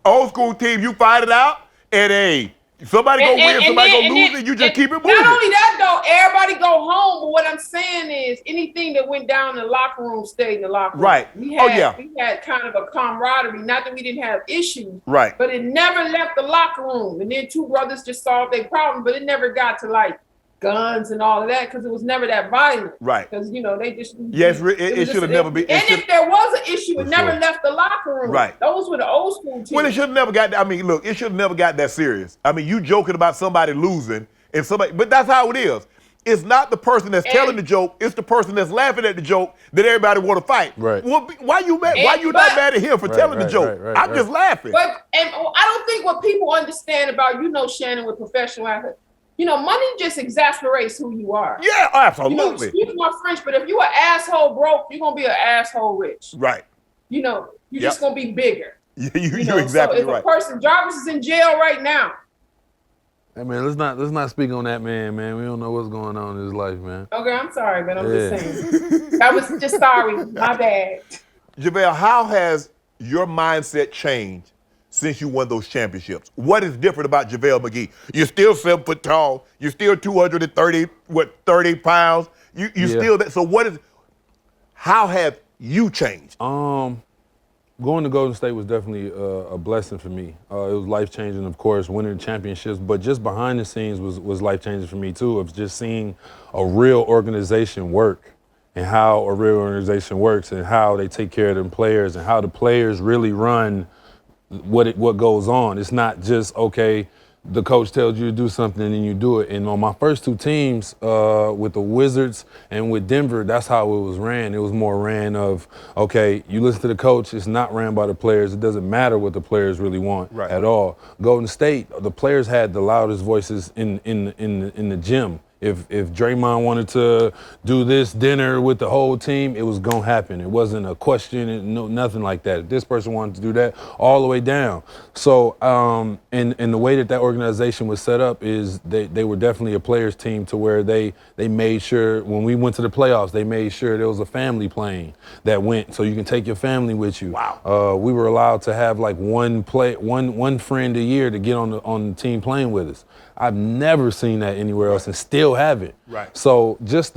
Old school teams, you fight it out, and somebody go win, somebody go lose, and you just keep it moving. Not only that, though, everybody go home, but what I'm saying is anything that went down in the locker room stayed in the locker room. Right. We had kind of a camaraderie, not that we didn't have issues, right, but it never left the locker room. And then two brothers just solved their problem, but it never got to like guns and all of that because it was never that violent. Right. Because, you know, they just... Yes, it should have never been... And if there was an issue, it never left the locker room. Right. Those were the old school teams. Well, it should have never got... I mean, look, it should have never got that serious. I mean, you joking about somebody losing and somebody... But that's how it is. It's not the person that's telling the joke. It's the person that's laughing at the joke that everybody want to fight. Right. Well, why you mad? Why you not mad at him for telling the joke? I'm just laughing. But I don't think what people understand about, you know, Shannon, with professional athletes, you know, money just exasperates who you are. Yeah, absolutely. You know, excuse my French, but if you're an asshole broke, you're gonna be an asshole rich. Right. You know, you're just gonna be bigger. You're exactly so if a person, Jarvis is in jail right now. Hey man, let's not speak on that man. We don't know what's going on in his life, man. Okay, I'm sorry, but I'm just saying. I was just sorry. My bad. JaVale, how has your mindset changed since you won those championships? What is different about JaVale McGee? You're still 7 foot tall. You're still 30 pounds. You still that. So how have you changed? Going to Golden State was definitely a blessing for me. It was life-changing, of course, winning championships, but just behind the scenes was life-changing for me too, of just seeing a real organization work and how a real organization works and how they take care of them players and how the players really run what goes on. It's not just, okay, the coach tells you to do something and then you do it. And on my first two teams with the Wizards and with Denver, that's how it was ran. It was more ran of, okay, you listen to the coach, it's not ran by the players. It doesn't matter what the players really want at all. Golden State, the players had the loudest voices in the gym. If Draymond wanted to do this dinner with the whole team, it was gonna happen. It wasn't a question, nothing like that. If this person wanted to do that, all the way down. So, and the way that organization was set up is they were definitely a players team to where they made sure when we went to the playoffs, they made sure there was a family plane that went, so you can take your family with you. Wow. We were allowed to have like one friend a year to get on the team playing with us. I've never seen that anywhere else and still haven't. Right. So just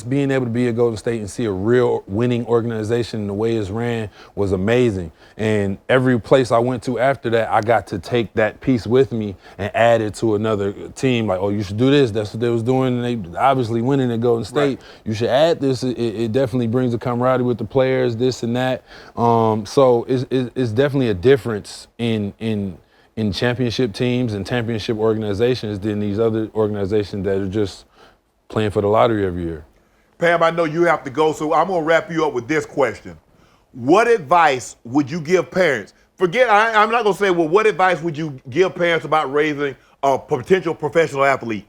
being able to be at Golden State and see a real winning organization and the way it's ran was amazing. And every place I went to after that, I got to take that piece with me and add it to another team. Like, oh, you should do this. That's what they was doing. And they obviously winning at Golden State. Right. You should add this. It definitely brings a camaraderie with the players, this and that. So it's definitely a difference in championship teams and championship organizations than these other organizations that are just playing for the lottery every year. Pam, I know you have to go, so I'm gonna wrap you up with this question. What advice would you give parents? I'm not gonna say, well, what advice would you give parents about raising a potential professional athlete,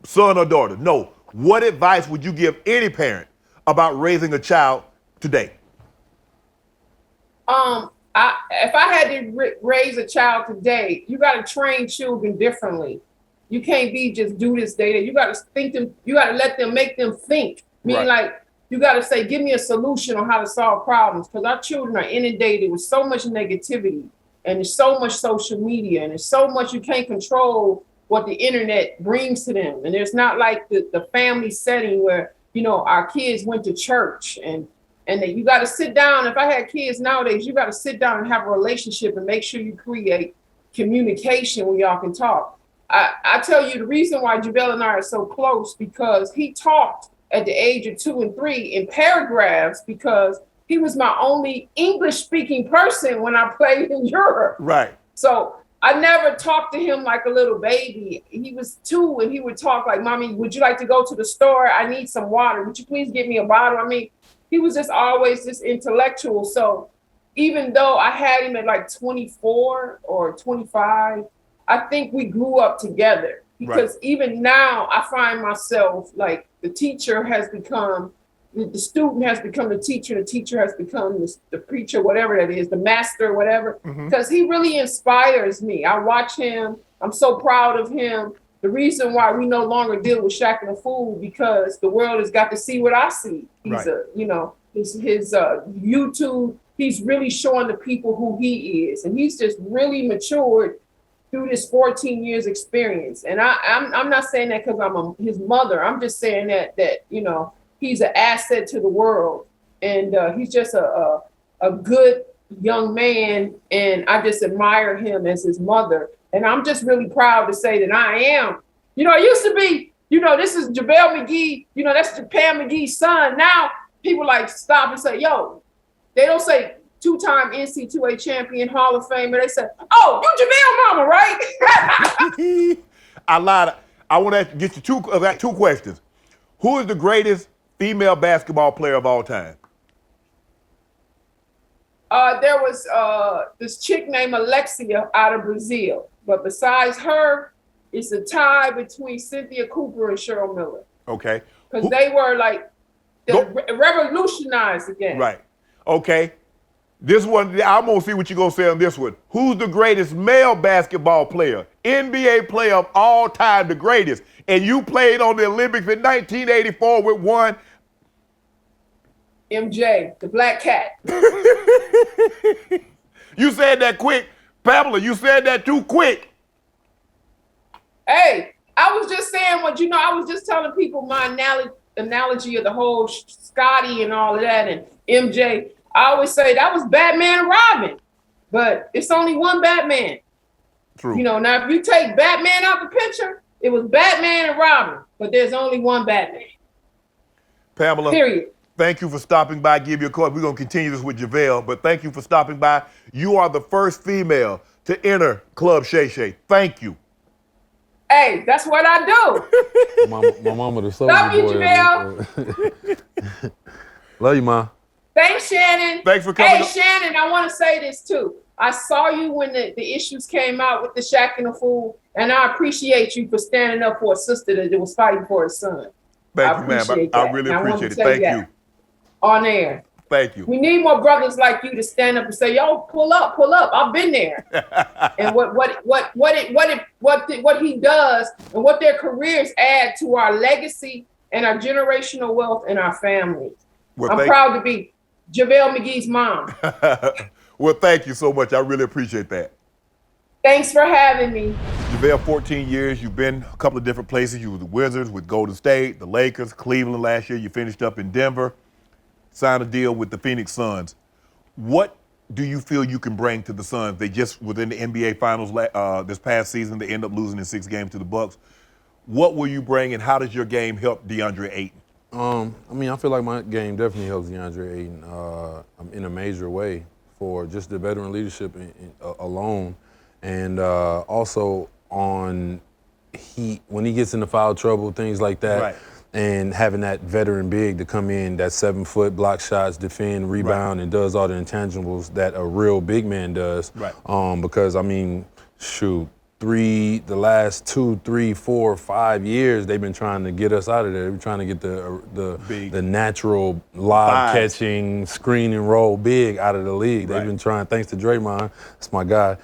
son or daughter? No, what advice would you give any parent about raising a child today? If I had to raise a child today, you got to train children differently. You can't be just do this data. You got to think them. You got to let them, make them think. Meaning, like, you got to say, give me a solution on how to solve problems, because our children are inundated with so much negativity, and there's so much social media, and there's so much you can't control what the internet brings to them. And there's not like the family setting where, you know, our kids went to church and that you got to sit down. If I had kids nowadays, you got to sit down and have a relationship and make sure you create communication when y'all can talk. I tell you the reason why JaVale and I are so close, because he talked at the age of 2 and 3 in paragraphs, because he was my only English speaking person when I played in Europe. Right. So I never talked to him like a little baby. He was 2 and he would talk like, Mommy, would you like to go to the store? I need some water. Would you please give me a bottle? I mean, he was just always this intellectual. So even though I had him at like 24 or 25, I think we grew up together. Because even now, I find myself like the teacher has become, the student has become the teacher has become the preacher, whatever that is, the master, whatever. Because he really inspires me. I watch him. I'm so proud of him. The reason why we no longer deal with Shaq and a fool, because the world has got to see what I see. He's his YouTube, he's really showing the people who he is. And he's just really matured through this 14 years experience. And I'm not saying that because I'm his mother. I'm just saying that he's an asset to the world. And he's just a good young man. And I just admire him as his mother. And I'm just really proud to say that I am. It used to be, this is JaVale McGee, that's Pam McGee's son. Now people like stop and say, yo, they don't say two-time NCAA champion, Hall of Famer. They say, oh, you JaVale mama, right? I lied. I want to get you two questions. Who is the greatest female basketball player of all time? There was this chick named Alexia out of Brazil. But besides her, it's a tie between Cynthia Cooper and Cheryl Miller. Okay. Because they were like, revolutionized again. Right. Okay. This one, I'm going to see what you're going to say on this one. Who's the greatest male basketball player? NBA player of all time, the greatest. And you played on the Olympics in 1984 with one. MJ, the Black Cat. You said that quick. Pamela, you said that too quick. Hey, I was just saying I was just telling people my analogy of the whole Scotty and all of that and MJ. I always say that was Batman and Robin, but it's only one Batman. True. Now if you take Batman out the picture, it was Batman and Robin, but there's only one Batman. Pamela, period. Thank you for stopping by. Give you a call. We're going to continue this with JaVale, but thank you for stopping by. You are the first female to enter Club Shay Shay. Thank you. Hey, that's what I do. My mama the soldier Love you, boy. JaVale. Love you, Ma. Thanks, Shannon. Thanks for coming. Hey, Shannon, I want to say this too. I saw you when the issues came out with the Shaq and the Fool, and I appreciate you for standing up for a sister that was fighting for her son. Thank you, ma'am. I really appreciate it. Thank you. On air. Thank you. We need more brothers like you to stand up and say, "Yo, pull up. I've been there." And what he does and what their careers add to our legacy and our generational wealth and our families. Well, I'm proud to be JaVale McGee's mom. Well, thank you so much. I really appreciate that. Thanks for having me. JaVale, 14 years. You've been a couple of different places. You were the Wizards with Golden State, the Lakers, Cleveland last year. You finished up in Denver, signed a deal with the Phoenix Suns. What do you feel you can bring to the Suns? They just within the NBA Finals this past season. They end up losing in 6 games to the Bucks. What will you bring, and how does your game help DeAndre Ayton? I feel like my game definitely helps DeAndre Ayton in a major way for just the veteran leadership alone. And also when he gets into foul trouble, things like that, right. And having that veteran big to come in, that 7-foot, block shots, defend, rebound, right. And does all the intangibles that a real big man does. Right. Because, the last 2, 3, 4, 5 years, they've been trying to get us out of there. They've been trying to get the natural lob catching, screen and roll big out of the league. They've been trying, thanks to Draymond, that's my guy.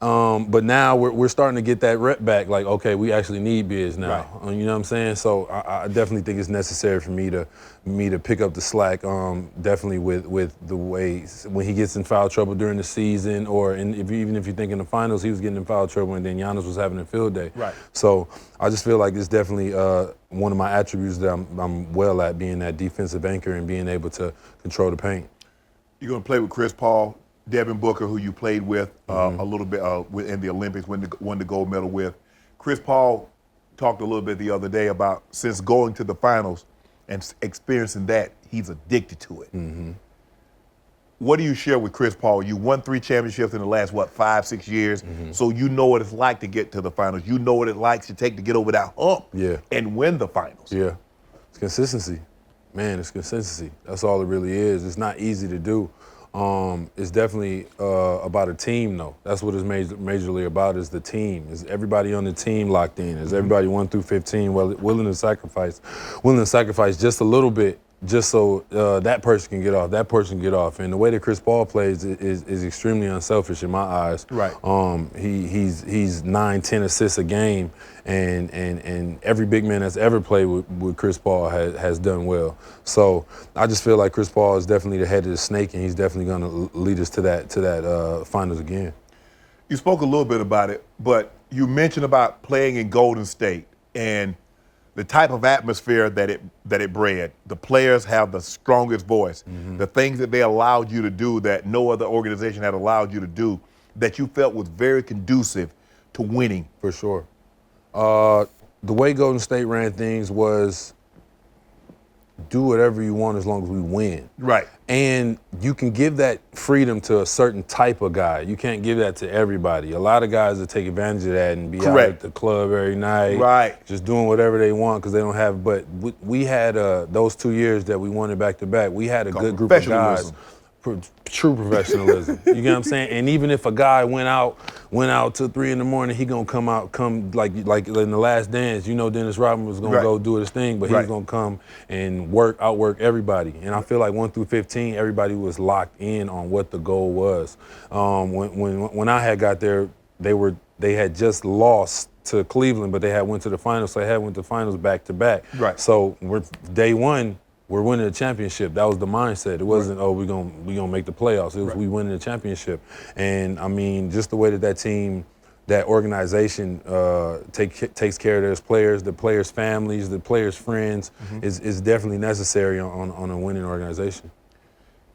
But now we're starting to get that rep back. Like, okay, we actually need bigs now. Right. You know what I'm saying? So I definitely think it's necessary for me to pick up the slack. Definitely with the way when he gets in foul trouble during the season, or even if you think in the finals, he was getting in foul trouble, and then Giannis was having a field day. Right. So I just feel like it's definitely one of my attributes that I'm well at, being that defensive anchor and being able to control the paint. You're going to play with Chris Paul, Devin Booker, who you played with a little bit in the Olympics, won the gold medal with. Chris Paul talked a little bit the other day about since going to the finals and experiencing that, he's addicted to it. Mm-hmm. What do you share with Chris Paul? You won 3 championships in the last, 5, 6 years, so you know what it's like to get to the finals. You know what it likes to take to get over that hump and win the finals. Yeah, it's consistency. Man, it's consistency. That's all it really is. It's not easy to do. It's definitely about a team, though. That's what it's majorly about, is the team. Is everybody on the team locked in? Is everybody 1 through 15 willing to sacrifice just a little bit, just so that person can get off, that person can get off? And the way that Chris Paul plays is extremely unselfish in my eyes. Right. He's 9-10 assists a game, and every big man that's ever played with Chris Paul has done well. So I just feel like Chris Paul is definitely the head of the snake, and he's definitely going to lead us to that finals again. You spoke a little bit about it, but you mentioned about playing in Golden State and the type of atmosphere that it bred. The players have the strongest voice. The things that they allowed you to do that no other organization had allowed you to do, that you felt was very conducive to winning. For sure. The way Golden State ran things was do whatever you want as long as we win. Right. And you can give that freedom to a certain type of guy. You can't give that to everybody. A lot of guys that take advantage of that and be out at the club every night, right, just doing whatever they want because they don't have. But we had those 2 years that we won it back-to-back, we had a good group of guys. True professionalism. You get what I'm saying? And even if a guy went out till 3 a.m, he gonna come like in the Last Dance. You know, Dennis Rodman was gonna go do his thing, but he's gonna come and outwork everybody. And I feel like 1 through 15, everybody was locked in on what the goal was. When I had got there, they had just lost to Cleveland, but they had went to the finals. So they had went to finals back to back. Right. So day one, we're winning the championship. That was the mindset. It wasn't, we gonna make the playoffs. It was we winning the championship. And I mean, just the way that team, that organization takes care of their players, the players' families, the players' friends, is definitely necessary on a winning organization.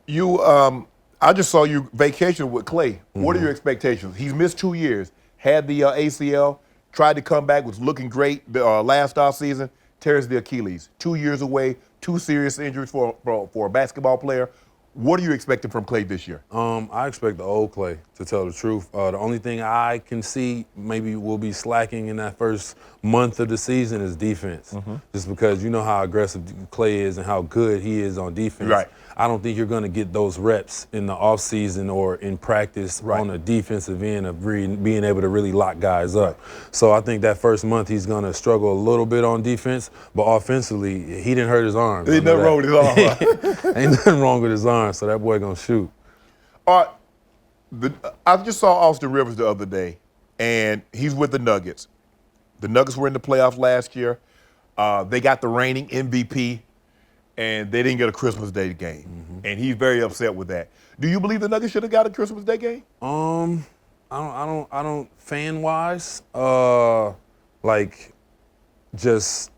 I just saw you vacation with Klay. What are your expectations? He's missed 2 years, had the ACL, tried to come back, was looking great last offseason, tears the Achilles. 2 years away, 2 serious injuries for a basketball player. What are you expecting from Klay this year? I expect the old Klay, to tell the truth. The only thing I can see maybe will be slacking in that first month of the season is defense. Just because you know how aggressive Klay is and how good he is on defense. Right. I don't think you're going to get those reps in the offseason or in practice on the defensive end of being able to really lock guys up. So I think that first month he's going to struggle a little bit on defense, but offensively, he didn't hurt his arm. Ain't nothing wrong with his arm. Ain't nothing wrong with his arm, so that boy going to shoot. I just saw Austin Rivers the other day, and he's with the Nuggets. The Nuggets were in the playoffs last year. They got the reigning MVP, and they didn't get a Christmas Day game. And he's very upset with that. Do you believe the Nuggets should have got a Christmas Day game? I don't fan-wise, like just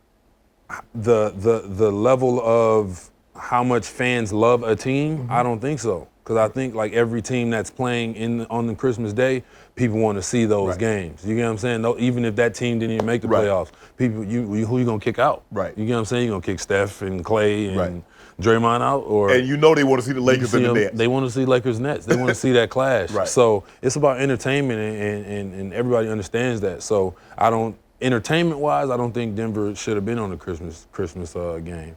the level of how much fans love a team, I don't think so. Because I think like every team that's playing on the Christmas Day, people want to see those games. You get what I'm saying? No, even if that team didn't even make the playoffs, people, who you gonna kick out? Right. You get what I'm saying? You gonna kick Steph and Klay and Draymond out, and you know they want to see the Lakers and the Nets. They want to see Lakers Nets. They want to see that clash. So it's about entertainment, and everybody understands that. So entertainment-wise, I don't think Denver should have been on the Christmas game.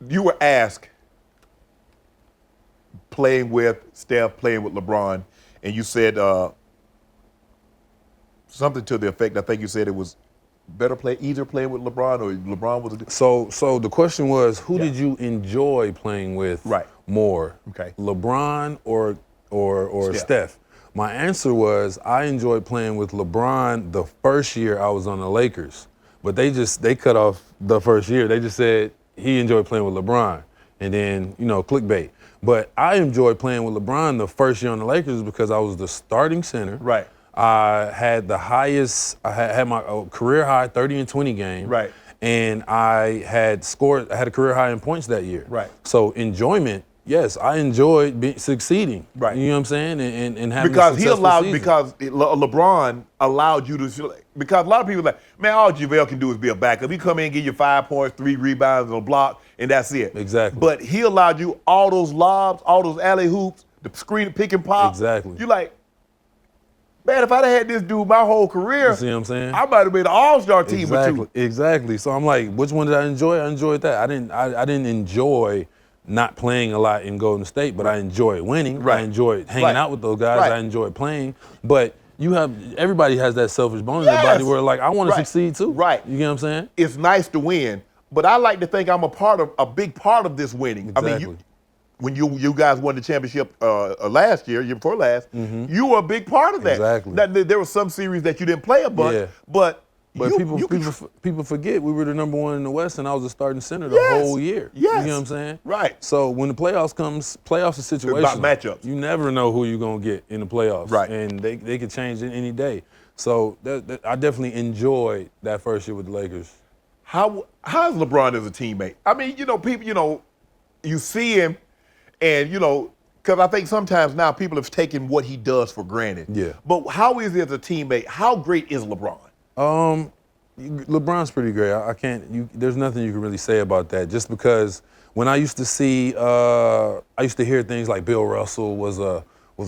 You were asked, playing with Steph, playing with LeBron, and you said something to the effect, I think you said it was either playing with LeBron or LeBron was a... So the question was, who did you enjoy playing with more? LeBron or Steph? My answer was, I enjoyed playing with LeBron the first year I was on the Lakers. But they cut off the first year. They just said he enjoyed playing with LeBron. And then, clickbait. But I enjoyed playing with LeBron the first year on the Lakers because I was the starting center. I had the highest, I had my career high 30 and 20 game. And I had a career high in points that year. So enjoyment, yes, I enjoyed succeeding. You know what I'm saying? And having because a successful season. Because LeBron allowed you to, because a lot of people are like, man, all JaVale can do is be a backup. He come in and give you 5 points, 3 rebounds, and a block, and that's it. Exactly. But he allowed you all those lobs, all those alley hoops, the screen, pick and pop. Exactly. You like, man, if I'd had this dude my whole career, you see what I'm saying? I might have made an all-star team with you. Exactly. So I'm like, which one did I enjoy? I enjoyed that. I didn't enjoy not playing a lot in Golden State, but I enjoyed winning. Right. I enjoyed hanging out with those guys. Right. I enjoyed playing. But everybody has that selfish bone in their body where like, I want to succeed too. Right. You get what I'm saying? It's nice to win, but I like to think I'm a big part of this winning. Exactly. I mean, when you guys won the championship last year before last, you were a big part of that. Exactly. There were some series that you didn't play a bunch, but people forget we were the number one in the West, and I was a starting center the whole year. Yes. You know what I'm saying? Right. So when the playoffs comes, playoffs are situational. About matchups. You never know who you're gonna get in the playoffs. Right. And they could change it any day. So I definitely enjoyed that first year with the Lakers. how's LeBron as a teammate? I mean, people, you see him, and because I think sometimes now people have taken what he does for granted. Yeah. But how is he as a teammate? How great is LeBron? LeBron's pretty great. There's nothing you can really say about that. Just because when I used to see, I used to hear things like Bill Russell was a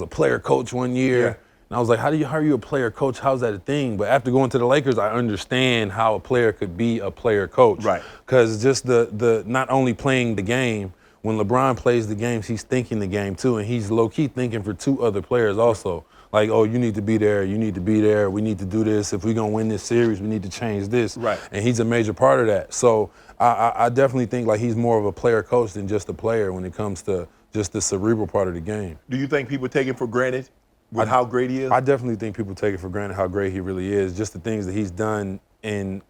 player coach one year, and I was like, how are you a player coach? How's that a thing? But after going to the Lakers, I understand how a player could be a player coach. Right. Because just the not only playing the game. When LeBron plays the games, he's thinking the game too, and he's low-key thinking for two other players also. Like, oh, you need to be there, you need to be there, we need to do this. If we're gonna win this series, we need to change this. Right. And he's a major part of that. So I definitely think like he's more of a player coach than just a player when it comes to just the cerebral part of the game. Do you think people take it for granted with how great he is? I definitely think people take it for granted how great he really is. Just the things that he's done in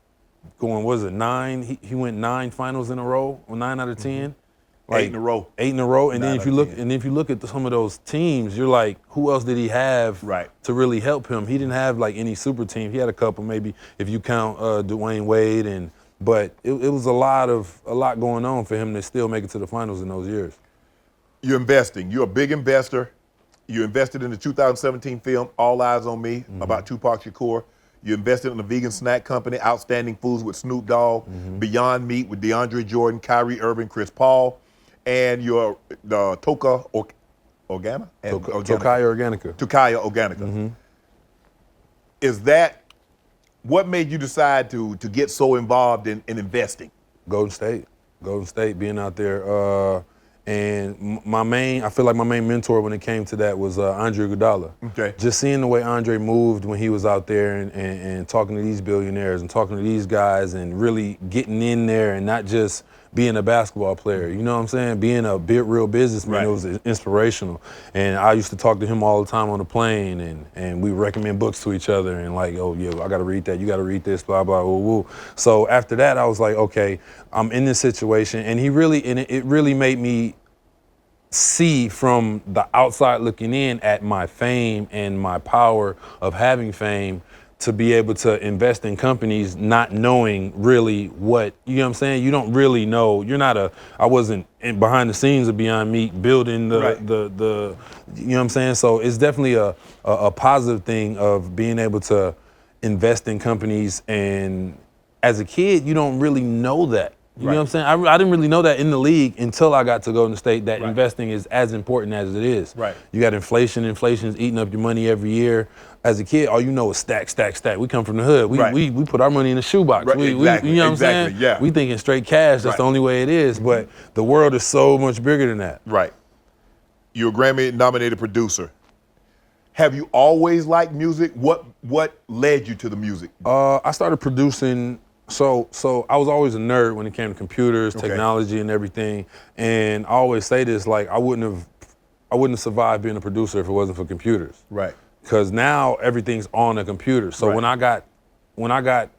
going, what is it, 9? He went 9 finals in a row, or 9 out of 10. Like 8 in a row. 8 in a row, and 9 then if you look at some of those teams, you're like, who else did he have to really help him? He didn't have like any super team. He had a couple, maybe if you count Dwayne Wade, but it was a lot going on for him to still make it to the finals in those years. You're investing. You're a big investor. You invested in the 2017 film All Eyes on Me about Tupac Shakur. You invested in the vegan snack company Outstanding Foods with Snoop Dogg, Beyond Meat with DeAndre Jordan, Kyrie Irving, Chris Paul, and your Tokaya Organica. Tokaya Organica. Is that what made you decide to get so involved in investing? Golden State, being out there. And I feel like my main mentor when it came to that was Andre Iguodala. Okay. Just seeing the way Andre moved when he was out there and talking to these billionaires and talking to these guys and really getting in there and not just being a basketball player. You know what I'm saying? Being a real businessman, It was inspirational. And I used to talk to him all the time on the plane, and we recommend books to each other and like, oh, yeah, I got to read that. You got to read this, blah, blah, woo, woo. So after that, I was like, okay, I'm in this situation. And it really made me see from the outside looking in at my fame and my power of having fame to be able to invest in companies not knowing really what, you know what I'm saying? You don't really know. I wasn't behind the scenes of Beyond Meat building the you know what I'm saying? So it's definitely a positive thing of being able to invest in companies, and as a kid, you don't really know that. You know what I'm saying? I didn't really know that in the league until I got to Golden State, that investing is as important as it is. Right. You got inflation's eating up your money every year. As a kid, all you know is stack, stack, stack. We come from the hood. We put our money in a shoebox. Right. You know what I'm saying? Yeah. We thinking straight cash. That's the only way it is. But the world is so much bigger than that. Right. You're a Grammy-nominated producer. Have you always liked music? What led you to the music? I started producing. So I was always a nerd when it came to computers, technology, and everything. And I always say this, like I wouldn't have survived being a producer if it wasn't for computers. Right. Because now everything's on a computer. So when I got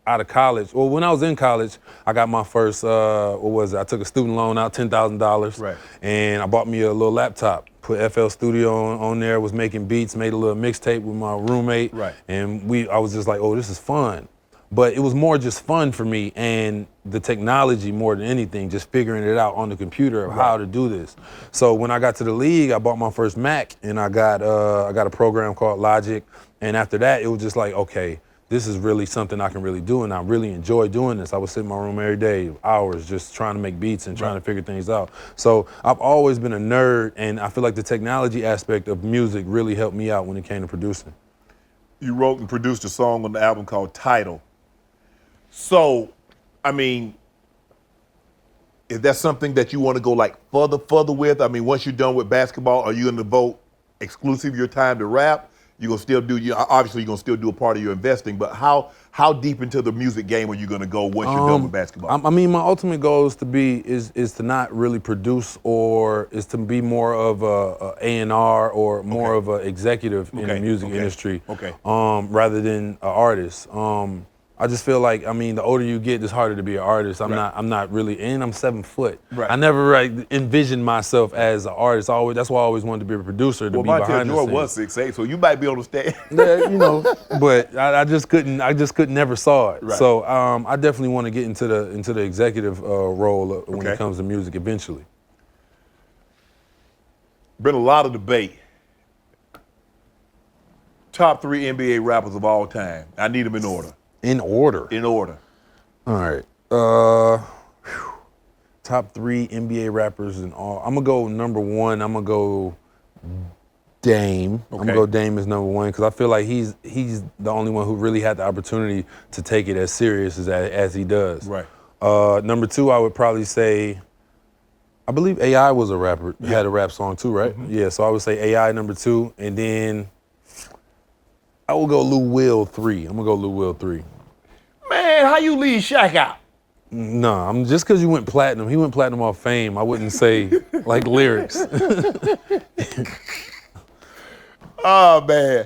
out of college, well, when I was in college, I got my first, I took a student loan out, $10,000. Right. And I bought me a little laptop, put FL Studio on there, was making beats, made a little mixtape with my roommate. Right. And I was just like, oh, this is fun. But it was more just fun for me, and the technology more than anything, just figuring it out on the computer of how to do this. So when I got to the league, I bought my first Mac, and I got a program called Logic. And after that, it was just like, okay, this is really something I can really do, and I really enjoy doing this. I would sit in my room every day, hours, just trying to make beats and trying to figure things out. So I've always been a nerd, and I feel like the technology aspect of music really helped me out when it came to producing. You wrote and produced a song on the album called Tidal. So, I mean, Is that something that you want to go like further with? I mean, once you're done with basketball, are you going to devote exclusive your time to rap? You're going to still do, obviously you're going to still do a part of your investing, but how deep into the music game are you going to go once you're done with basketball? I mean, my ultimate goal is to not really produce, or is to be more of a A&R or more of an executive in the music industry, rather than an artist. I just feel like, I mean, the older you get, it's harder to be an artist. I'm not really, and I'm 7 foot. I never envisioned myself as an artist. That's why I always wanted to be a producer, to be behind the scenes. Was 6'8", so you might be on the stage. Yeah, but I just couldn't never saw it. So I definitely want to get into the executive role when it comes to music eventually. Been a lot of debate. Top 3 NBA rappers of all time. I need them in order. In order? In order. All right. Top 3 NBA rappers and all. I'm going to go number 1. I'm going to go Dame. I'm going to go Dame as number 1 because I feel like he's the only one who really had the opportunity to take it as serious as he does. Right. Number 2, I would probably say, I believe AI was a rapper, had a rap song too, right? Yeah, so I would say AI number 2, and then I will go Lou Will 3. I'm going to go Lou Will 3. Man, how you leave Shaq out? No, I'm just because you went platinum. He went platinum off fame. I wouldn't say like lyrics. Oh, man.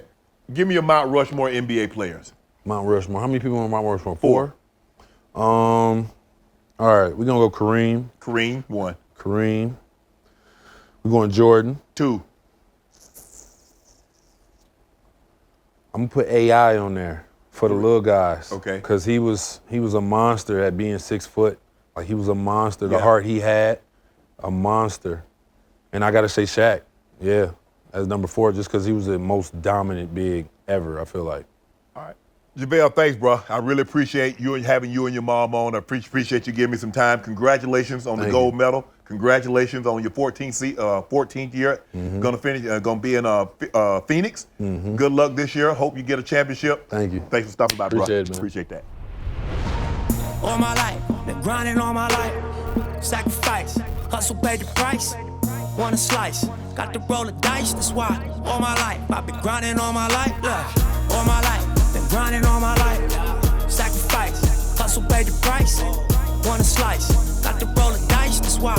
Give me your Mount Rushmore NBA players. Mount Rushmore. How many people on Mount Rushmore? 4? All right, we're going to go Kareem. Kareem, 1. Kareem. We're going Jordan. 2. I'm going to put AI on there for the little guys. Okay. Because he was a monster at being 6 foot. Like, he was a monster. The heart he had, a monster. And I got to say Shaq, as number 4, just because he was the most dominant big ever, I feel like. All right. JaVale, thanks, bro. I really appreciate having you and your mom on. I appreciate you giving me some time. Congratulations on the gold medal. Congratulations on your 14th year. Gonna finish. Gonna be in Phoenix. Good luck this year. Hope you get a championship. Thank you. Thanks for stopping by, bro. Appreciate it, man. Appreciate that. All my life, been grinding all my life. Sacrifice, hustle, pay the price. Want a slice, got to roll the dice. That's why all my life I've been grinding all my life. Look, all my life, been grinding all my life. Sacrifice, hustle, pay the price. Want a slice, got to roll the dice. That's why.